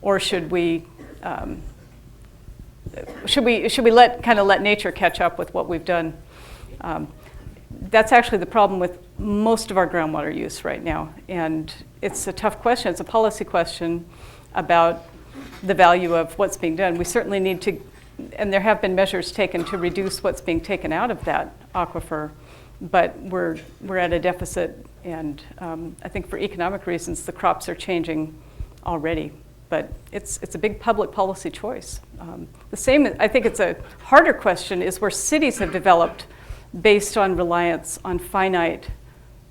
or should we let nature catch up with what we've done? That's actually the problem with most of our groundwater use right now, and it's a tough question. It's a policy question about the value of what's being done. We certainly need to and there have been measures taken to reduce what's being taken out of that aquifer, but we're at a deficit, and I think for economic reasons, the crops are changing already. But it's a big public policy choice. The same, I think it's a harder question, is where cities have developed based on reliance on finite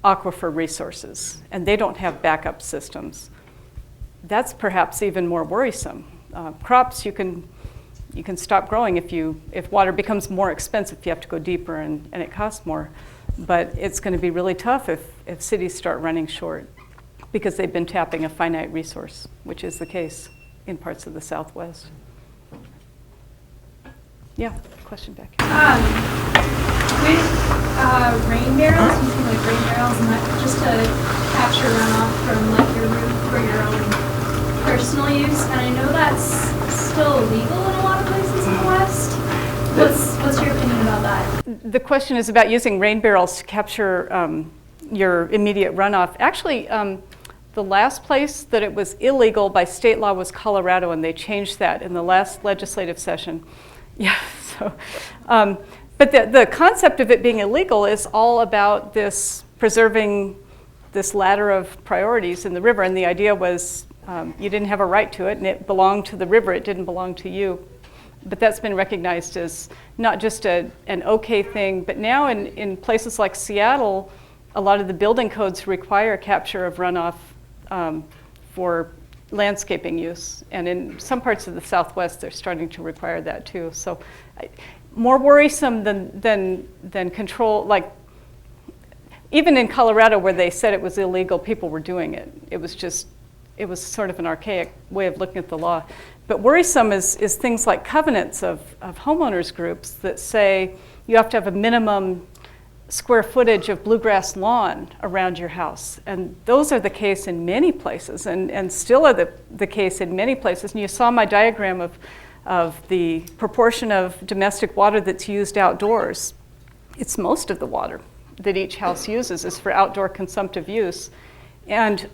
aquifer resources, and they don't have backup systems. That's perhaps even more worrisome. Crops you can stop growing if water becomes more expensive, you have to go deeper and it costs more. But it's going to be really tough if cities start running short because they've been tapping a finite resource, which is the case in parts of the Southwest. Yeah, question back here. With rain barrels, using like rain barrels and that just to capture runoff from like your roof for your own personal use, and I know that's still illegal in a lot of places in the West. What's your opinion about that? The question is about using rain barrels to capture your immediate runoff. Actually, the last place that it was illegal by state law was Colorado, and they changed that in the last legislative session. Yeah, so, but the concept of it being illegal is all about this preserving this ladder of priorities in the river, and the idea was you didn't have a right to it, and it belonged to the river, it didn't belong to you. But that's been recognized as not just an okay thing, but now in places like Seattle, a lot of the building codes require capture of runoff for landscaping use. And in some parts of the Southwest, they're starting to require that too. So more worrisome than control, like even in Colorado where they said it was illegal, people were doing it. It was sort of an archaic way of looking at the law. But worrisome is things like covenants of homeowners groups that say you have to have a minimum square footage of bluegrass lawn around your house. And those are the case in many places and still are the case in many places. And you saw my diagram of the proportion of domestic water that's used outdoors. It's most of the water that each house uses is for outdoor consumptive use. And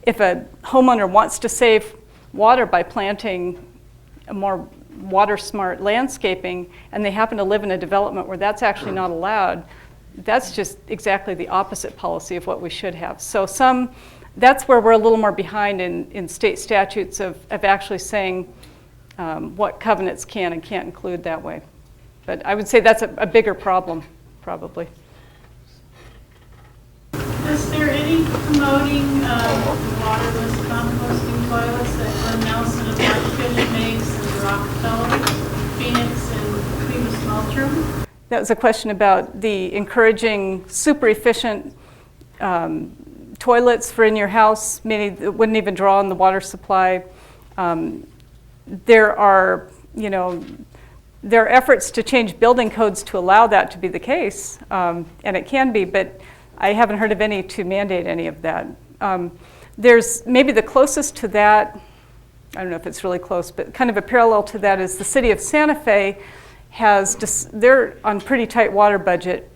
if a homeowner wants to save water by planting a more water-smart landscaping, and they happen to live in a development where that's actually not allowed, that's just exactly the opposite policy of what we should have. So that's where we're a little more behind in state statutes of actually saying what covenants can and can't include that way. But I would say that's a bigger problem, probably. Is there any promoting waterless composting toilets that Glenn Nelson of Blackfish makes and Rockefeller, Phoenix, and Primus Multrum? That was a question about the encouraging super efficient toilets for in your house, meaning it wouldn't even draw on the water supply. There are efforts to change building codes to allow that to be the case, and it can be, but I haven't heard of any to mandate any of that. There's maybe the closest to that, I don't know if it's really close, but kind of a parallel to that is the city of Santa Fe they're on pretty tight water budget,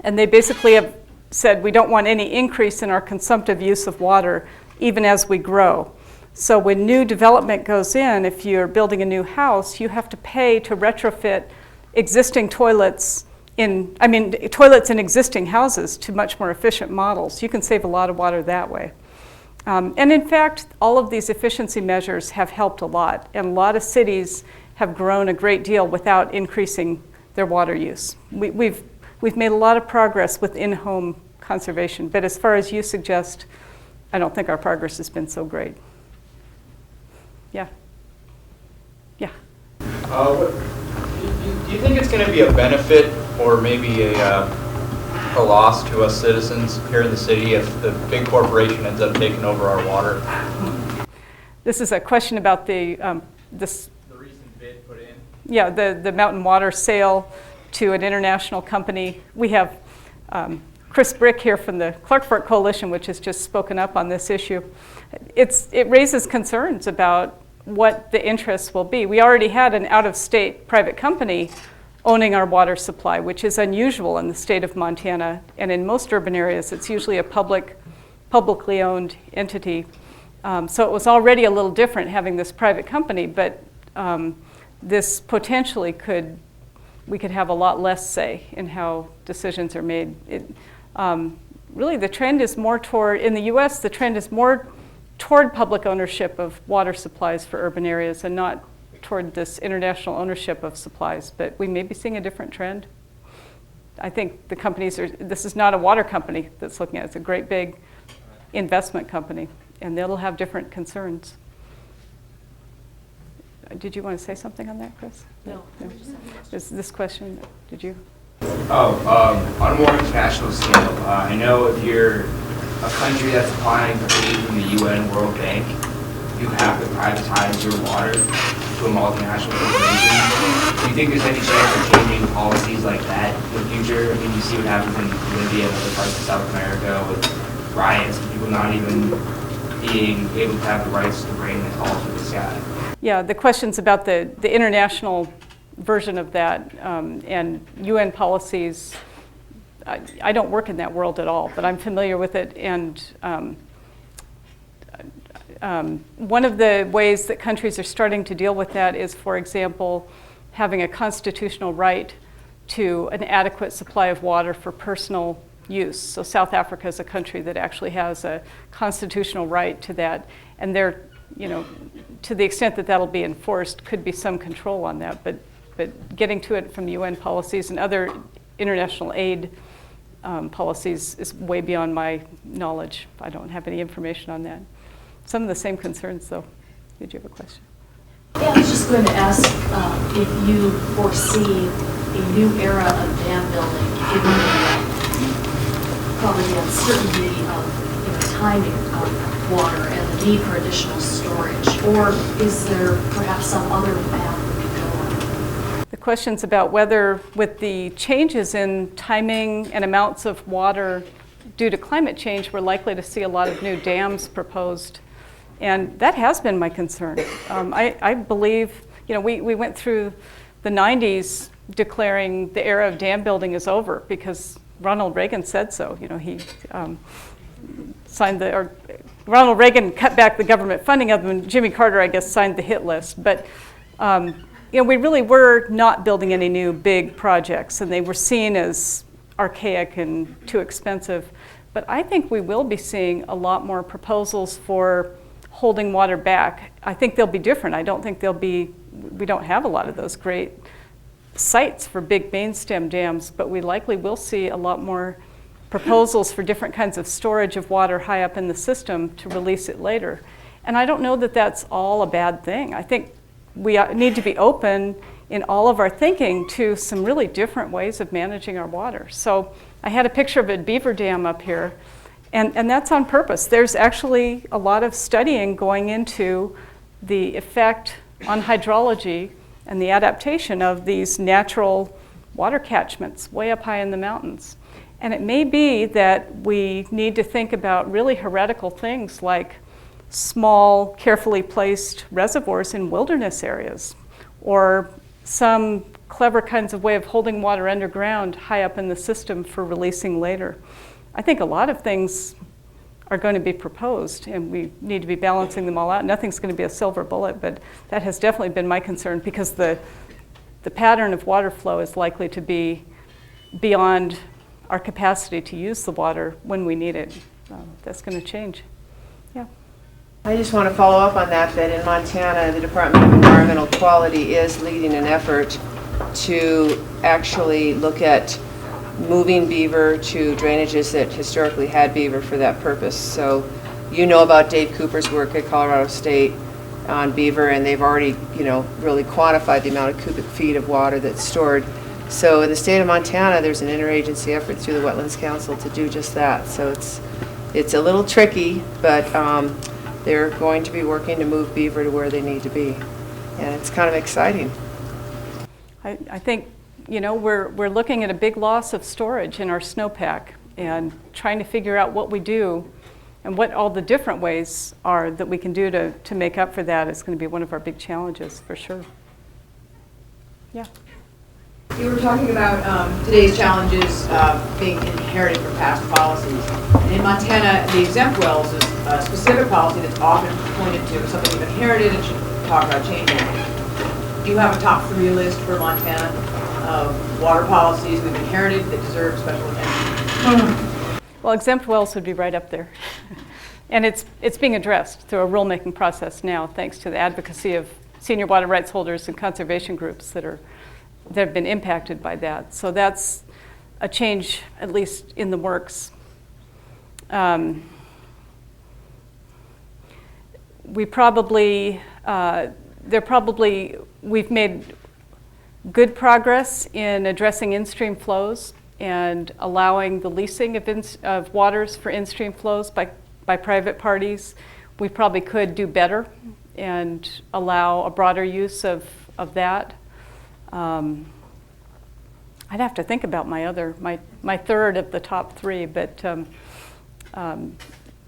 and they basically have said we don't want any increase in our consumptive use of water even as we grow. So when new development goes in, if you're building a new house, you have to pay to retrofit existing toilets in existing houses to much more efficient models. You can save a lot of water that way. And in fact, all of these efficiency measures have helped a lot, and a lot of cities have grown a great deal without increasing their water use. We've made a lot of progress with in-home conservation, but as far as you suggest, I don't think our progress has been so great. Yeah. Yeah. Do you think it's going to be a benefit or maybe a loss to us citizens here in the city if the big corporation ends up taking over our water? This is a question about the recent bid put in. Yeah, the Mountain Water sale to an international company. We have Chris Brick here from the Clark Fork Coalition, which has just spoken up on this issue. It raises concerns about what the interests will be. We already had an out-of-state private company owning our water supply, which is unusual in the state of Montana. And in most urban areas, it's usually a publicly owned entity. So it was already a little different having this private company, but this potentially we could have a lot less say in how decisions are made. Really, the trend is more toward, in the US, the trend is more toward public ownership of water supplies for urban areas and not toward this international ownership of supplies. But we may be seeing a different trend. I think the companies this is not a water company that's looking at it. It's a great big investment company, and they'll have different concerns. Did you want to say something on that, Chris? No. This question, did you? On a more international scale, I know if you're a country that's applying for aid from the UN World Bank, you have to privatize your water to a multinational corporation. Do you think there's any chance of changing policies like that in the future? I mean, you see what happens in Libya and other parts of South America with riots and people not even being able to have the rights to bring the calls to the sky. Yeah, the questions about the international version of that and UN policies. I don't work in that world at all, but I'm familiar with it. And one of the ways that countries are starting to deal with that is, for example, having a constitutional right to an adequate supply of water for personal use. So South Africa is a country that actually has a constitutional right to that. And there, to the extent that that'll be enforced, could be some control on that. But getting to it from UN policies and other international aid policies is way beyond my knowledge. I don't have any information on that. Some of the same concerns, though. Did you have a question? Yeah, I was just going to ask if you foresee a new era of dam building, given probably the uncertainty of timing of water and the need for additional storage, or is there perhaps some other path we could go on? The question's about whether, with the changes in timing and amounts of water due to climate change, we're likely to see a lot of new dams proposed. And that has been my concern. I believe, we went through the 90s declaring the era of dam building is over because Ronald Reagan said so. He Ronald Reagan cut back the government funding of them, and Jimmy Carter, I guess, signed the hit list. But we really were not building any new big projects, and they were seen as archaic and too expensive. But I think we will be seeing a lot more proposals for holding water back. I think they'll be different. I don't think we don't have a lot of those great sites for big main stem dams, but we likely will see a lot more proposals for different kinds of storage of water high up in the system to release it later. And I don't know that that's all a bad thing. I think we need to be open in all of our thinking to some really different ways of managing our water. So I had a picture of a beaver dam up here, and that's on purpose. There's actually a lot of studying going into the effect on hydrology and the adaptation of these natural water catchments way up high in the mountains. And it may be that we need to think about really heretical things like small, carefully placed reservoirs in wilderness areas, or some clever kinds of way of holding water underground high up in the system for releasing later. I think a lot of things are going to be proposed, and we need to be balancing them all out. Nothing's going to be a silver bullet, but that has definitely been my concern because the pattern of water flow is likely to be beyond our capacity to use the water when we need it. That's going to change. Yeah. I just want to follow up on that in Montana, the Department of Environmental Quality is leading an effort to actually look at moving beaver to drainages that historically had beaver for that purpose. So you know about Dave Cooper's work at Colorado State on beaver, and they've already, really quantified the amount of cubic feet of water that's stored. So in the state of Montana, there's an interagency effort through the Wetlands Council to do just that. So it's a little tricky, but they're going to be working to move beaver to where they need to be. And it's kind of exciting. I think, we're looking at a big loss of storage in our snowpack and trying to figure out what we do and what all the different ways are that we can do to make up for that is going to be one of our big challenges for sure. Yeah. You were talking about today's challenges being inherited from past policies. And in Montana, the exempt wells is a specific policy that's often pointed to as something you've inherited and should talk about changing. do you have a top 3 list for Montana of water policies we've inherited that deserve special attention? Well, exempt wells would be right up there. And it's being addressed through a rulemaking process now, thanks to the advocacy of senior water rights holders and conservation groups that have been impacted by that. So that's a change, at least in the works. We've made good progress in addressing in-stream flows and allowing the leasing of waters for in-stream flows by private parties. We probably could do better and allow a broader use of that. I'd have to think about my third of the top 3, but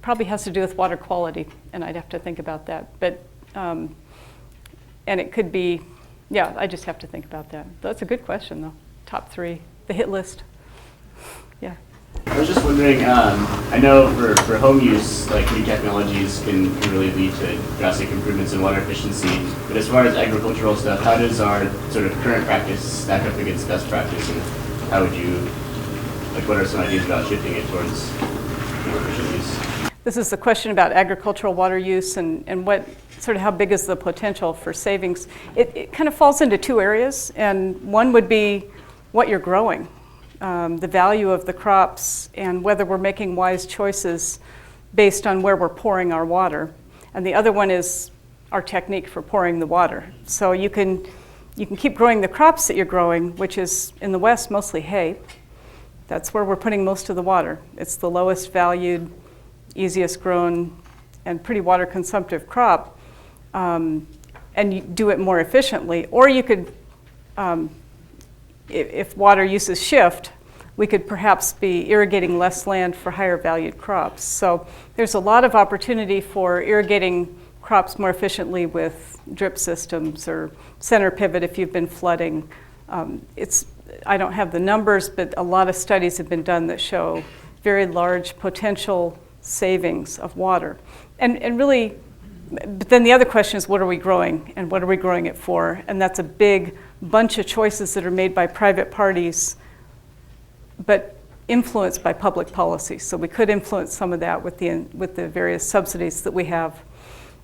probably has to do with water quality, and I'd have to think about that. But and it could be, yeah, I just have to think about that. That's a good question, though. Top 3, the hit list. Yeah. I was just wondering, I know for home use, like new technologies can really lead to drastic improvements in water efficiency. But as far as agricultural stuff, how does our sort of current practice stack up against best practice? And how would you, like, what are some ideas about shifting it towards more efficient use? This is the question about agricultural water use and what sort of how big is the potential for savings. It kind of falls into 2 areas, and one would be what you're growing. The value of the crops and whether we're making wise choices based on where we're pouring our water. And the other one is our technique for pouring the water. So you can keep growing the crops that you're growing, which is in the West mostly hay. That's where we're putting most of the water. It's the lowest valued, easiest grown, and pretty water consumptive crop. And you do it more efficiently. Or you could, if water uses shift, we could perhaps be irrigating less land for higher valued crops. So there's a lot of opportunity for irrigating crops more efficiently with drip systems or center pivot if you've been flooding. I don't have the numbers, but a lot of studies have been done that show very large potential savings of water. And really, but then the other question is, what are we growing and what are we growing it for? And that's a big bunch of choices that are made by private parties, but influenced by public policy. So we could influence some of that with the various subsidies that we have.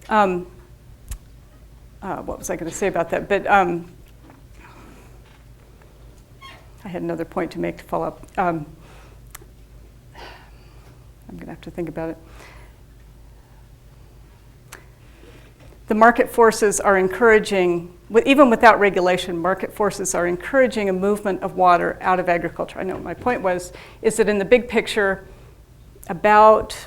What was I going to say about that? But I had another point to make to follow up. I'm going to have to think about it. The market forces are encouraging, even without regulation, market forces are encouraging a movement of water out of agriculture. I know my point is that in the big picture, on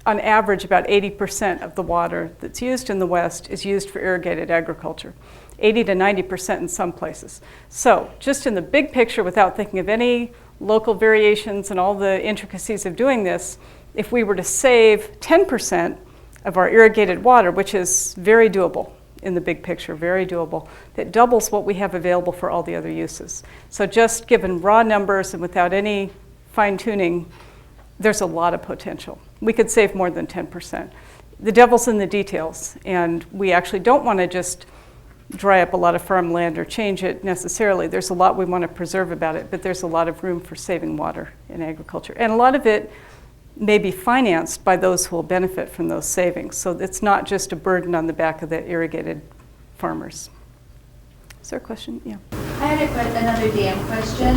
average, about 80% of the water that's used in the West is used for irrigated agriculture, 80 to 90% in some places. So just in the big picture, without thinking of any local variations and all the intricacies of doing this, if we were to save 10% of our irrigated water, which is very doable in the big picture, very doable, that doubles what we have available for all the other uses. So just given raw numbers and without any fine tuning, there's a lot of potential. We could save more than 10%. The devil's in the details, and we actually don't want to just dry up a lot of farmland or change it necessarily. There's a lot we want to preserve about it, but there's a lot of room for saving water in agriculture. And a lot of it may be financed by those who will benefit from those savings. So it's not just a burden on the back of the irrigated farmers. Is there a question? Yeah. I had another dam question.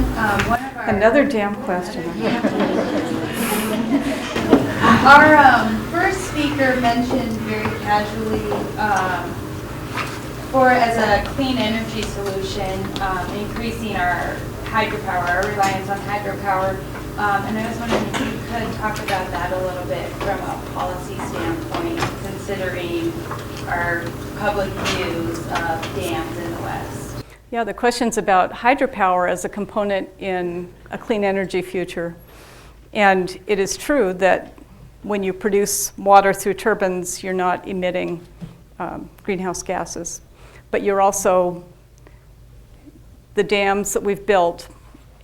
Another dam question. Our first speaker mentioned very casually as a clean energy solution, increasing our hydropower, our reliance on hydropower. And I was wondering if you could talk about that a little bit from a policy standpoint, considering our public views of dams in the West. Yeah, the question's about hydropower as a component in a clean energy future. And it is true that when you produce water through turbines, you're not emitting greenhouse gases. But you're also, the dams that we've built,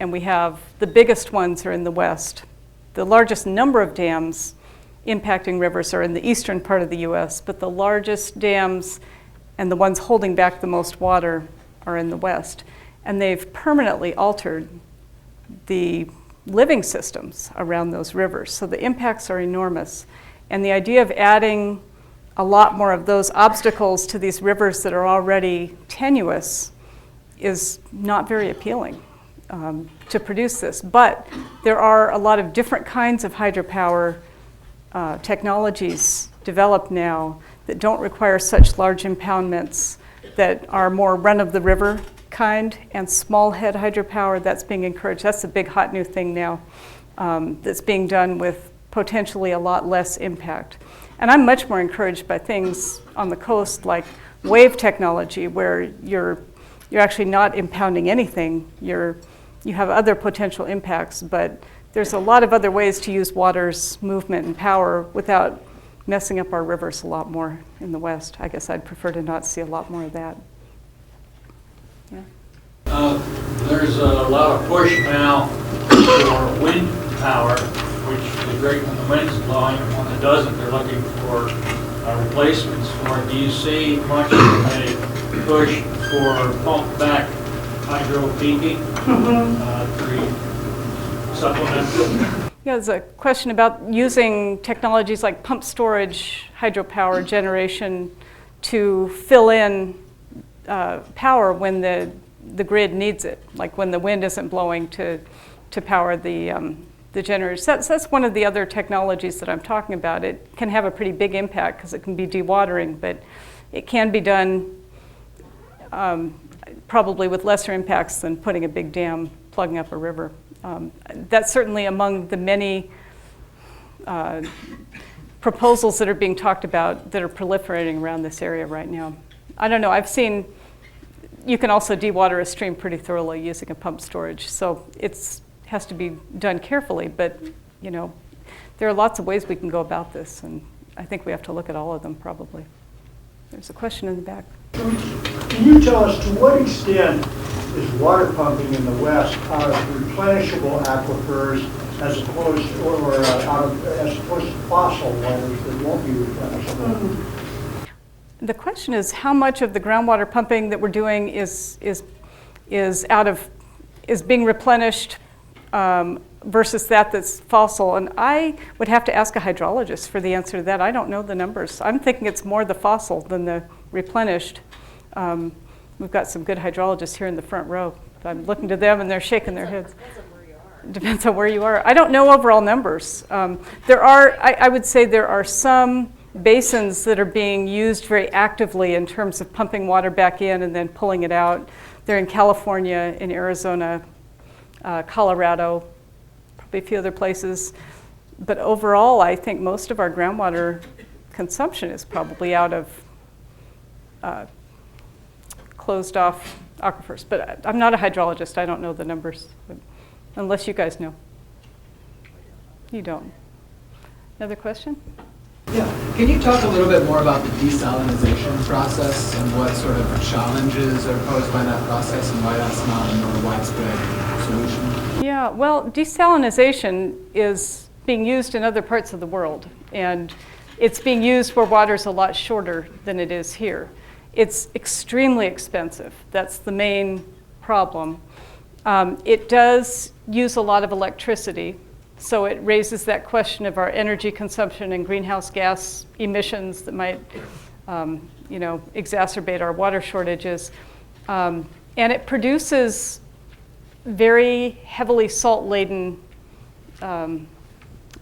and we have the biggest ones are in the West. The largest number of dams impacting rivers are in the eastern part of the US, but the largest dams and the ones holding back the most water are in the west. And they've permanently altered the living systems around those rivers. So the impacts are enormous. And the idea of adding a lot more of those obstacles to these rivers that are already tenuous is not very appealing to produce this. But there are a lot of different kinds of hydropower technologies developed now that don't require such large impoundments, that are more run-of-the-river kind, and small head hydropower that's being encouraged. That's a big hot new thing now that's being done with potentially a lot less impact. And I'm much more encouraged by things on the coast like wave technology, where you're actually not impounding anything. You have other potential impacts, but there's a lot of other ways to use water's movement and power without messing up our rivers a lot more in the west. I guess I'd prefer to not see a lot more of that. Yeah. There's a lot of push now for wind power, which is great when the wind's blowing, and when it doesn't, they're looking for replacements for it. Do you see much of a push for pump back hydro peaking to supplement? Yeah, there's a question about using technologies like pump storage, hydropower generation to fill in power when the grid needs it, like when the wind isn't blowing to power the generators. That's one of the other technologies that I'm talking about. It can have a pretty big impact because it can be dewatering, but it can be done probably with lesser impacts than putting a big dam plugging up a river. That's certainly among the many proposals that are being talked about that are proliferating around this area right now. I don't know, I've seen, you can also dewater a stream pretty thoroughly using a pump storage, so it has to be done carefully, but you know, there are lots of ways we can go about this, and I think we have to look at all of them probably. There's a question in the back. Can you tell us to what extent is water pumping in the West out of replenishable aquifers as opposed to fossil waters that won't be replenishable? The question is how much of the groundwater pumping that we're doing is being replenished versus that's fossil. And I would have to ask a hydrologist for the answer to that. I don't know the numbers. I'm thinking it's more the fossil than the replenished. We've got some good hydrologists here in the front row. I'm looking to them and they're shaking their heads. Depends on where you are. I don't know overall numbers. I would say there are some basins that are being used very actively in terms of pumping water back in and then pulling it out. They're in California, in Arizona, Colorado, probably a few other places. But overall, I think most of our groundwater consumption is probably out of closed off aquifers. But I'm not a hydrologist, I don't know the numbers, unless you guys know. You don't. Another question? Yeah, can you talk a little bit more about the desalinization process and what sort of challenges are posed by that process and why that's not a more widespread solution? Yeah, well, desalinization is being used in other parts of the world, and it's being used where water's a lot shorter than it is here. It's extremely expensive. That's the main problem. It does use a lot of electricity, so it raises that question of our energy consumption and greenhouse gas emissions that might, exacerbate our water shortages. And it produces very heavily salt-laden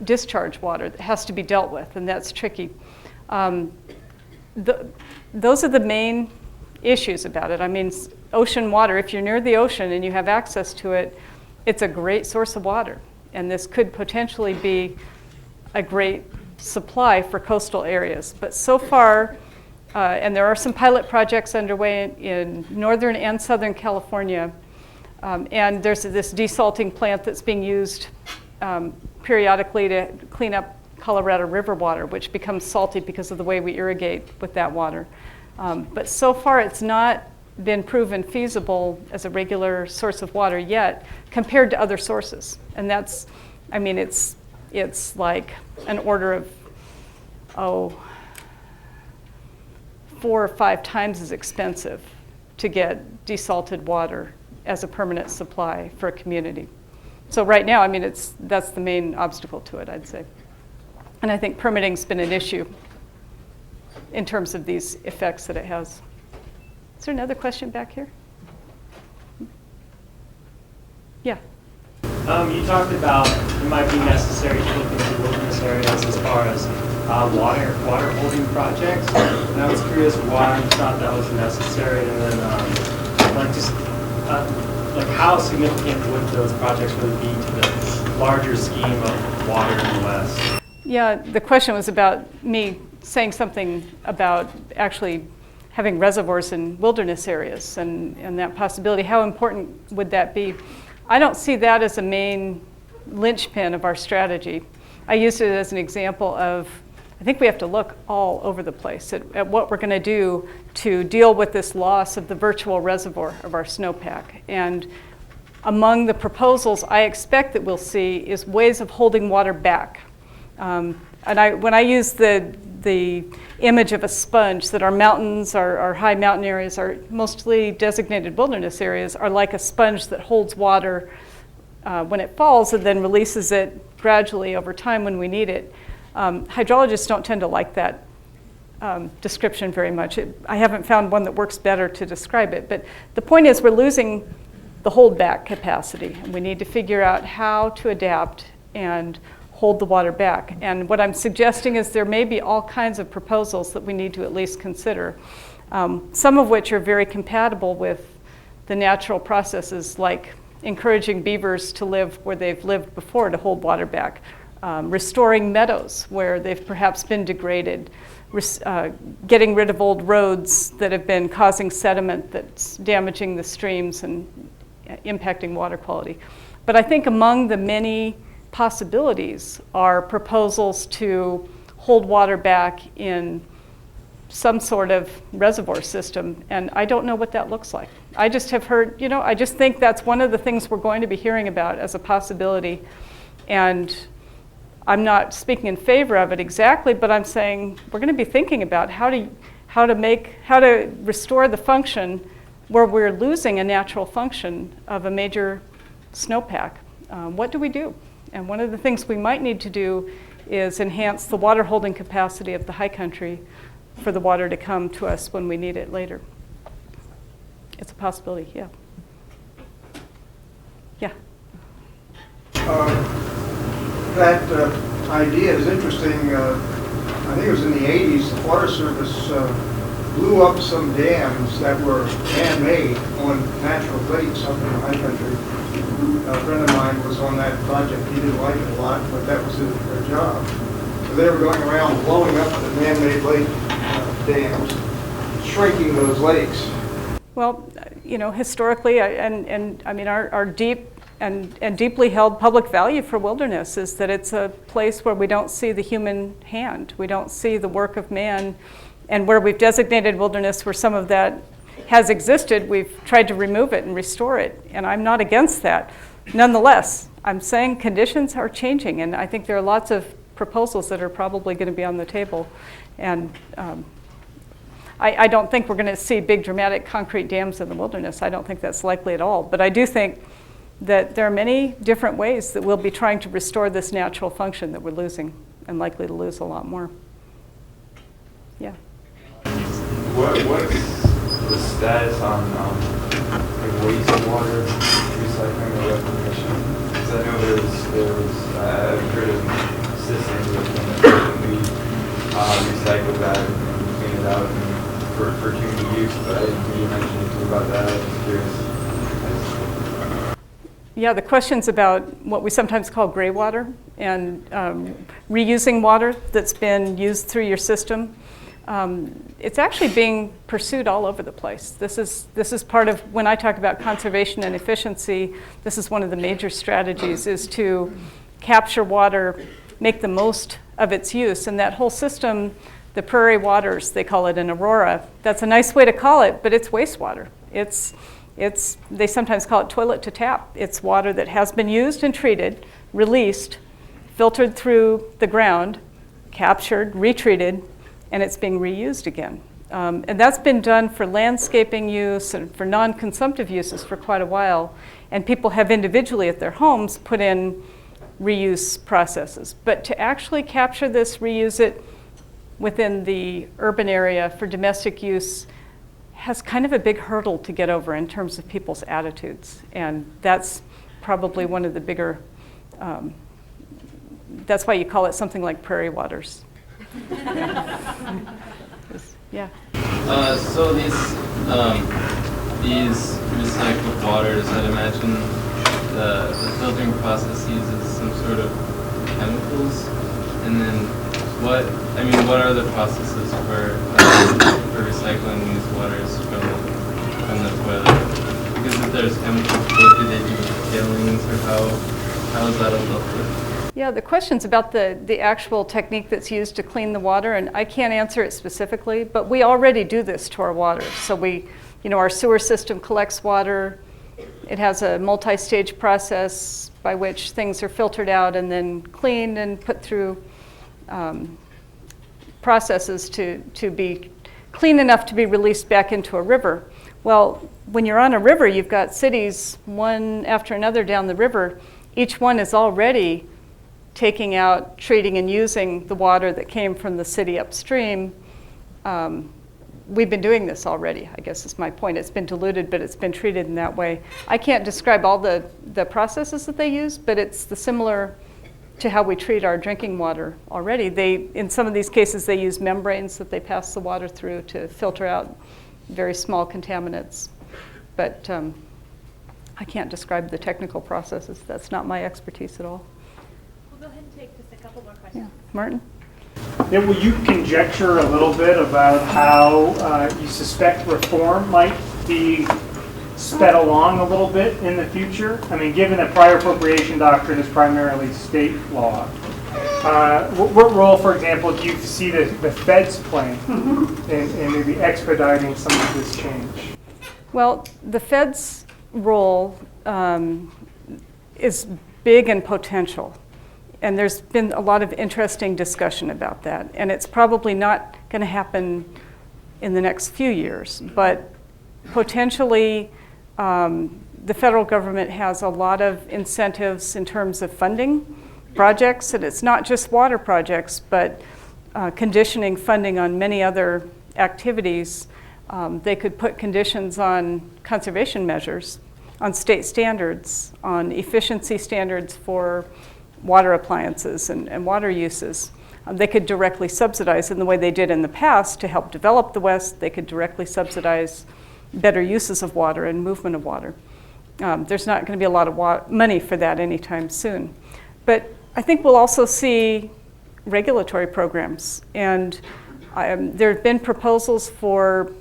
discharge water that has to be dealt with, and that's tricky. Those are the main issues about it. I mean, ocean water, if you're near the ocean and you have access to it, it's a great source of water. And this could potentially be a great supply for coastal areas. But so far, and there are some pilot projects underway in northern and southern California, and there's this desalting plant that's being used periodically to clean up Colorado River water, which becomes salty because of the way we irrigate with that water. But so far, it's not been proven feasible as a regular source of water yet compared to other sources. And that's, I mean, it's like an order of, 4 or 5 times as expensive to get desalted water as a permanent supply for a community. So right now, I mean, that's the main obstacle to it, I'd say. And I think permitting's been an issue in terms of these effects that it has. Is there another question back here? Yeah. You talked about it might be necessary to look into wilderness areas as far as water holding projects. And I was curious why you thought that was necessary, and then like how significant would those projects really be to the larger scheme of water in the West? Yeah, the question was about me saying something about actually having reservoirs in wilderness areas and that possibility. How important would that be? I don't see that as a main linchpin of our strategy. I used it as an example of, I think we have to look all over the place at what we're going to do to deal with this loss of the virtual reservoir of our snowpack. And among the proposals I expect that we'll see is ways of holding water back. And when I use the image of a sponge, that our mountains, our high mountain areas, our mostly designated wilderness areas are like a sponge that holds water when it falls and then releases it gradually over time when we need it. Hydrologists don't tend to like that description very much. I haven't found one that works better to describe it, but the point is we're losing the holdback capacity, and we need to figure out how to adapt and hold the water back. And what I'm suggesting is there may be all kinds of proposals that we need to at least consider, some of which are very compatible with the natural processes, like encouraging beavers to live where they've lived before to hold water back, restoring meadows where they've perhaps been degraded, getting rid of old roads that have been causing sediment that's damaging the streams and impacting water quality. But I think among the many possibilities are proposals to hold water back in some sort of reservoir system, and I don't know what that looks like. I just have heard, I just think that's one of the things we're going to be hearing about as a possibility, and I'm not speaking in favor of it exactly, but I'm saying we're going to be thinking about how to restore the function where we're losing a natural function of a major snowpack. What do we do? And one of the things we might need to do is enhance the water holding capacity of the high country for the water to come to us when we need it later. It's a possibility, yeah. Yeah. That idea is interesting. I think it was in the 80s, the Forest Service blew up some dams that were man-made on natural lakes up in the high country. A friend of mine was on that project. He didn't like it a lot, but that was their job. So they were going around blowing up the man-made lake dams, shrinking those lakes. Well, historically, and I mean, our deep and deeply held public value for wilderness is that it's a place where we don't see the human hand. We don't see the work of man. And where we've designated wilderness where some of that has existed, we've tried to remove it and restore it. And I'm not against that. Nonetheless, I'm saying conditions are changing, and I think there are lots of proposals that are probably going to be on the table. And I don't think we're going to see big dramatic concrete dams in the wilderness. I don't think that's likely at all. But I do think that there are many different ways that we'll be trying to restore this natural function that we're losing and likely to lose a lot more. Yeah. What's the status on wastewater recycling or reclamation? Because I know I've heard of systems that we recycle that and clean it out for community use, but I didn't really mention anything about that. I was curious. Yeah, the question's about what we sometimes call gray water and reusing water that's been used through your system. It's actually being pursued all over the place. This is part of, when I talk about conservation and efficiency, this is one of the major strategies, is to capture water, make the most of its use. And that whole system, the prairie waters, they call it in Aurora, that's a nice way to call it, but it's wastewater. They sometimes call it toilet to tap. It's water that has been used and treated, released, filtered through the ground, captured, retreated, and it's being reused again. And that's been done for landscaping use and for non-consumptive uses for quite a while. And people have individually at their homes put in reuse processes. But to actually capture this, reuse it within the urban area for domestic use has kind of a big hurdle to get over in terms of people's attitudes. And that's probably one of the bigger, that's why you call it something like prairie waters. Yeah. So these recycled waters, I'd imagine the filtering process uses some sort of chemicals, and then what are the processes for recycling these waters from the toilet? Because if there's chemicals, do they do killings, or how is that all dealt with? Yeah, the question's about the actual technique that's used to clean the water, and I can't answer it specifically, but we already do this to our water. So our sewer system collects water. It has a multi-stage process by which things are filtered out and then cleaned and put through processes to be clean enough to be released back into a river. Well, when you're on a river, you've got cities one after another down the river. Each one is already taking out, treating, and using the water that came from the city upstream. We've been doing this already, I guess is my point. It's been diluted, but it's been treated in that way. I can't describe all the processes that they use, but it's similar to how we treat our drinking water already. In some of these cases, they use membranes that they pass the water through to filter out very small contaminants. But I can't describe the technical processes. That's not my expertise at all. We'll go ahead and take just a couple more questions. Yeah. Martin? Yeah, will you conjecture a little bit about how you suspect reform might be sped along a little bit in the future? I mean, given that prior appropriation doctrine is primarily state law, what role, for example, do you see the feds playing in maybe expediting some of this change? Well, the feds' role is big and potential. And there's been a lot of interesting discussion about that. And it's probably not going to happen in the next few years. But potentially, the federal government has a lot of incentives in terms of funding projects. And it's not just water projects, but conditioning funding on many other activities. They could put conditions on conservation measures, on state standards, on efficiency standards for water appliances and water uses. They could directly subsidize in the way they did in the past to help develop the West. They could directly subsidize better uses of water and movement of water. There's not going to be a lot of money for that anytime soon. But I think we'll also see regulatory programs. And there have been proposals for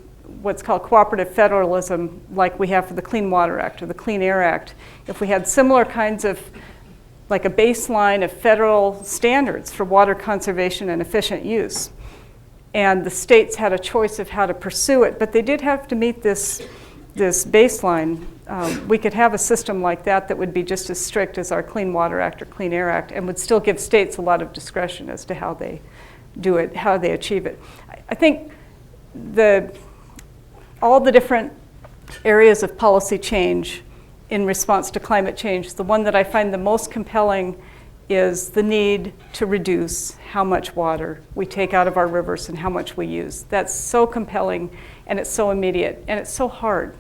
what's called cooperative federalism, like we have for the Clean Water Act or the Clean Air Act. If we had similar kinds of, like a baseline of federal standards for water conservation and efficient use, and the states had a choice of how to pursue it, but they did have to meet this baseline. We could have a system like that would be just as strict as our Clean Water Act or Clean Air Act, and would still give states a lot of discretion as to how they do it, how they achieve it. I think all the different areas of policy change in response to climate change, the one that I find the most compelling is the need to reduce how much water we take out of our rivers and how much we use. That's so compelling, and it's so immediate, and it's so hard.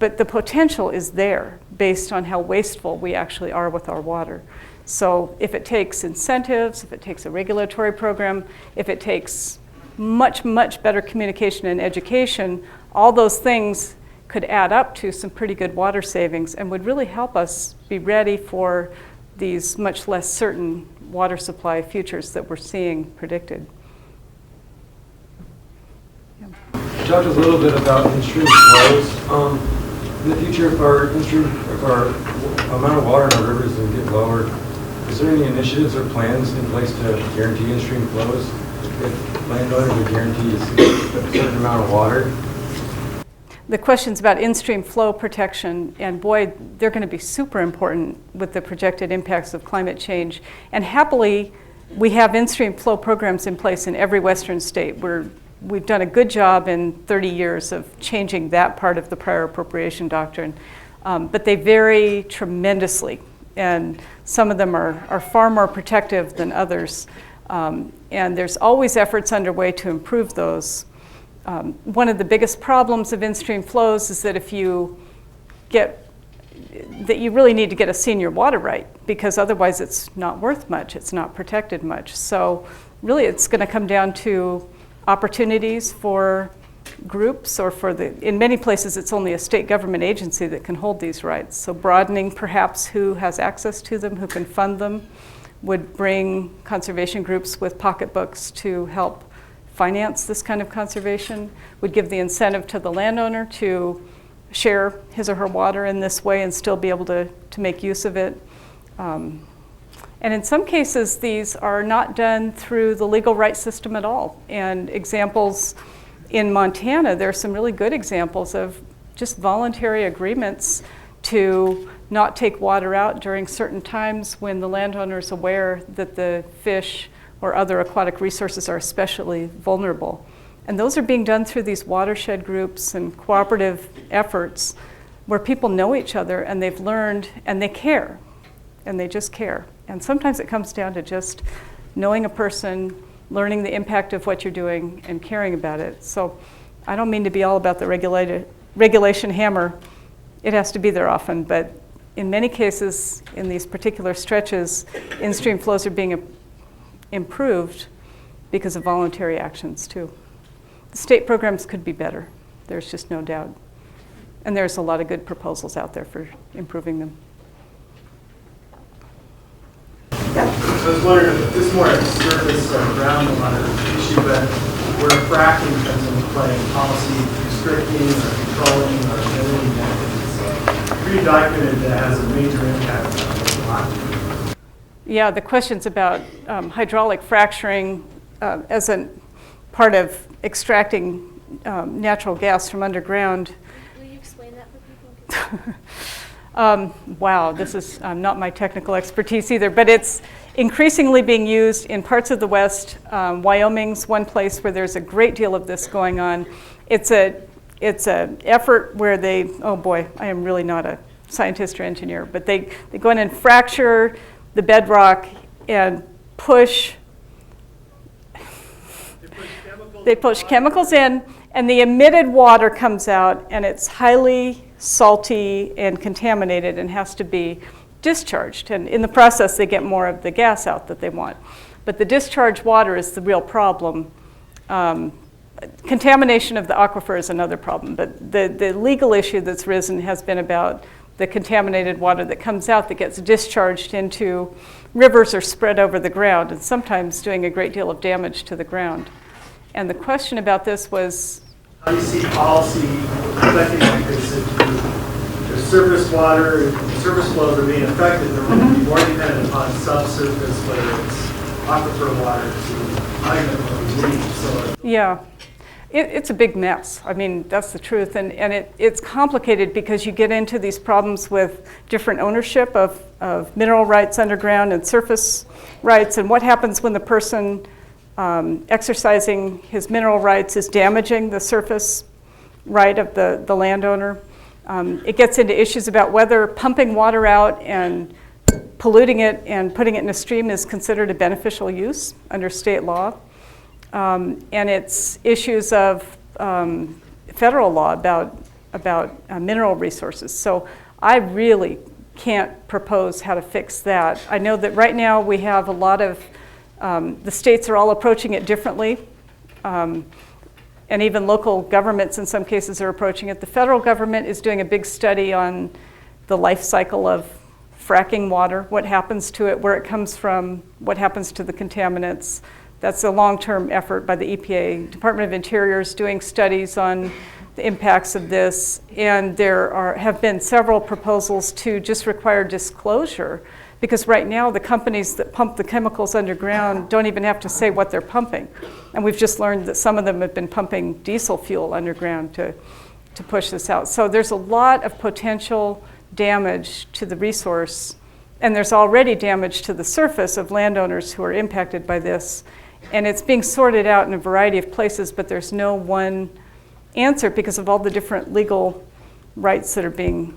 But the potential is there based on how wasteful we actually are with our water. So if it takes incentives, if it takes a regulatory program, if it takes much, much better communication and education, all those things could add up to some pretty good water savings and would really help us be ready for these much less certain water supply futures that we're seeing predicted. You talked a little bit about in-stream flows. In the future, if our amount of water in our rivers will get lower, is there any initiatives or plans in place to guarantee in-stream flows? If landowners are guaranteed a certain amount of water? The questions about in-stream flow protection, and boy, they're going to be super important with the projected impacts of climate change. And happily, we have in-stream flow programs in place in every western state. We're we've done a good job in 30 years of changing that part of the prior appropriation doctrine. But they vary tremendously, and some of them are far more protective than others. And there's always efforts underway to improve those. One of the biggest problems of in-stream flows is that you really need to get a senior water right, because otherwise it's not worth much, it's not protected much. So really it's going to come down to opportunities for groups, or in many places it's only a state government agency that can hold these rights. So broadening perhaps who has access to them, who can fund them, would bring conservation groups with pocketbooks to help finance this kind of conservation, would give the incentive to the landowner to share his or her water in this way and still be able to make use of it. And in some cases, these are not done through the legal rights system at all. And examples in Montana, there are some really good examples of just voluntary agreements to not take water out during certain times when the landowner is aware that the fish or other aquatic resources are especially vulnerable. And those are being done through these watershed groups and cooperative efforts where people know each other and they've learned and they care, and they just care. And sometimes it comes down to just knowing a person, learning the impact of what you're doing, and caring about it. So I don't mean to be all about the regulation hammer. It has to be there often, but in many cases, in these particular stretches, in-stream flows are being improved because of voluntary actions too. The state programs could be better. There's just no doubt. And there's a lot of good proposals out there for improving them. I was wondering if this is more a surface or groundwater issue, but where fracking comes into play, policy restricting or controlling or limiting methods. It's pretty documented that has a major impact on the lot. Yeah, the questions about hydraulic fracturing as a part of extracting natural gas from underground. Will you explain that for people? Wow, this is not my technical expertise either, but it's increasingly being used in parts of the West. Wyoming's one place where there's a great deal of this going on. It's an effort where they, oh boy, I am really not a scientist or engineer, but they go in and fracture the bedrock and push chemicals in, and the emitted water comes out, and it's highly salty and contaminated and has to be discharged. And in the process, they get more of the gas out that they want. But the discharged water is the real problem. Contamination of the aquifer is another problem, but the legal issue that's risen has been about the contaminated water that comes out that gets discharged into rivers or spread over the ground, and sometimes doing a great deal of damage to the ground. And the question about this was, how do you see policy affecting this? If there's surface water, if surface flows are being affected, they're going to be more dependent upon subsurface, whether it's aquifer water to leach. So yeah. It's a big mess. I mean, that's the truth. And it's complicated because you get into these problems with different ownership of mineral rights underground and surface rights, and what happens when the person exercising his mineral rights is damaging the surface right of the landowner. It gets into issues about whether pumping water out and polluting it and putting it in a stream is considered a beneficial use under state law. And it's issues of federal law about mineral resources. So I really can't propose how to fix that. I know that right now we have a lot of, the states are all approaching it differently. And even local governments in some cases are approaching it. The federal government is doing a big study on the life cycle of fracking water, what happens to it, where it comes from, what happens to the contaminants. That's a long-term effort by the EPA. Department of Interior is doing studies on the impacts of this, and there have been several proposals to just require disclosure, because right now the companies that pump the chemicals underground don't even have to say what they're pumping. And we've just learned that some of them have been pumping diesel fuel underground to push this out. So there's a lot of potential damage to the resource, and there's already damage to the surface of landowners who are impacted by this. And it's being sorted out in a variety of places, but there's no one answer because of all the different legal rights that are being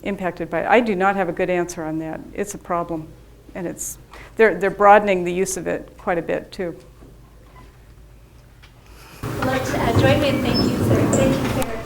impacted by it. I do not have a good answer on that. It's a problem. And they're broadening the use of it quite a bit, too. I'd like to join me in thank you, Sarah. Thank you, Sarah.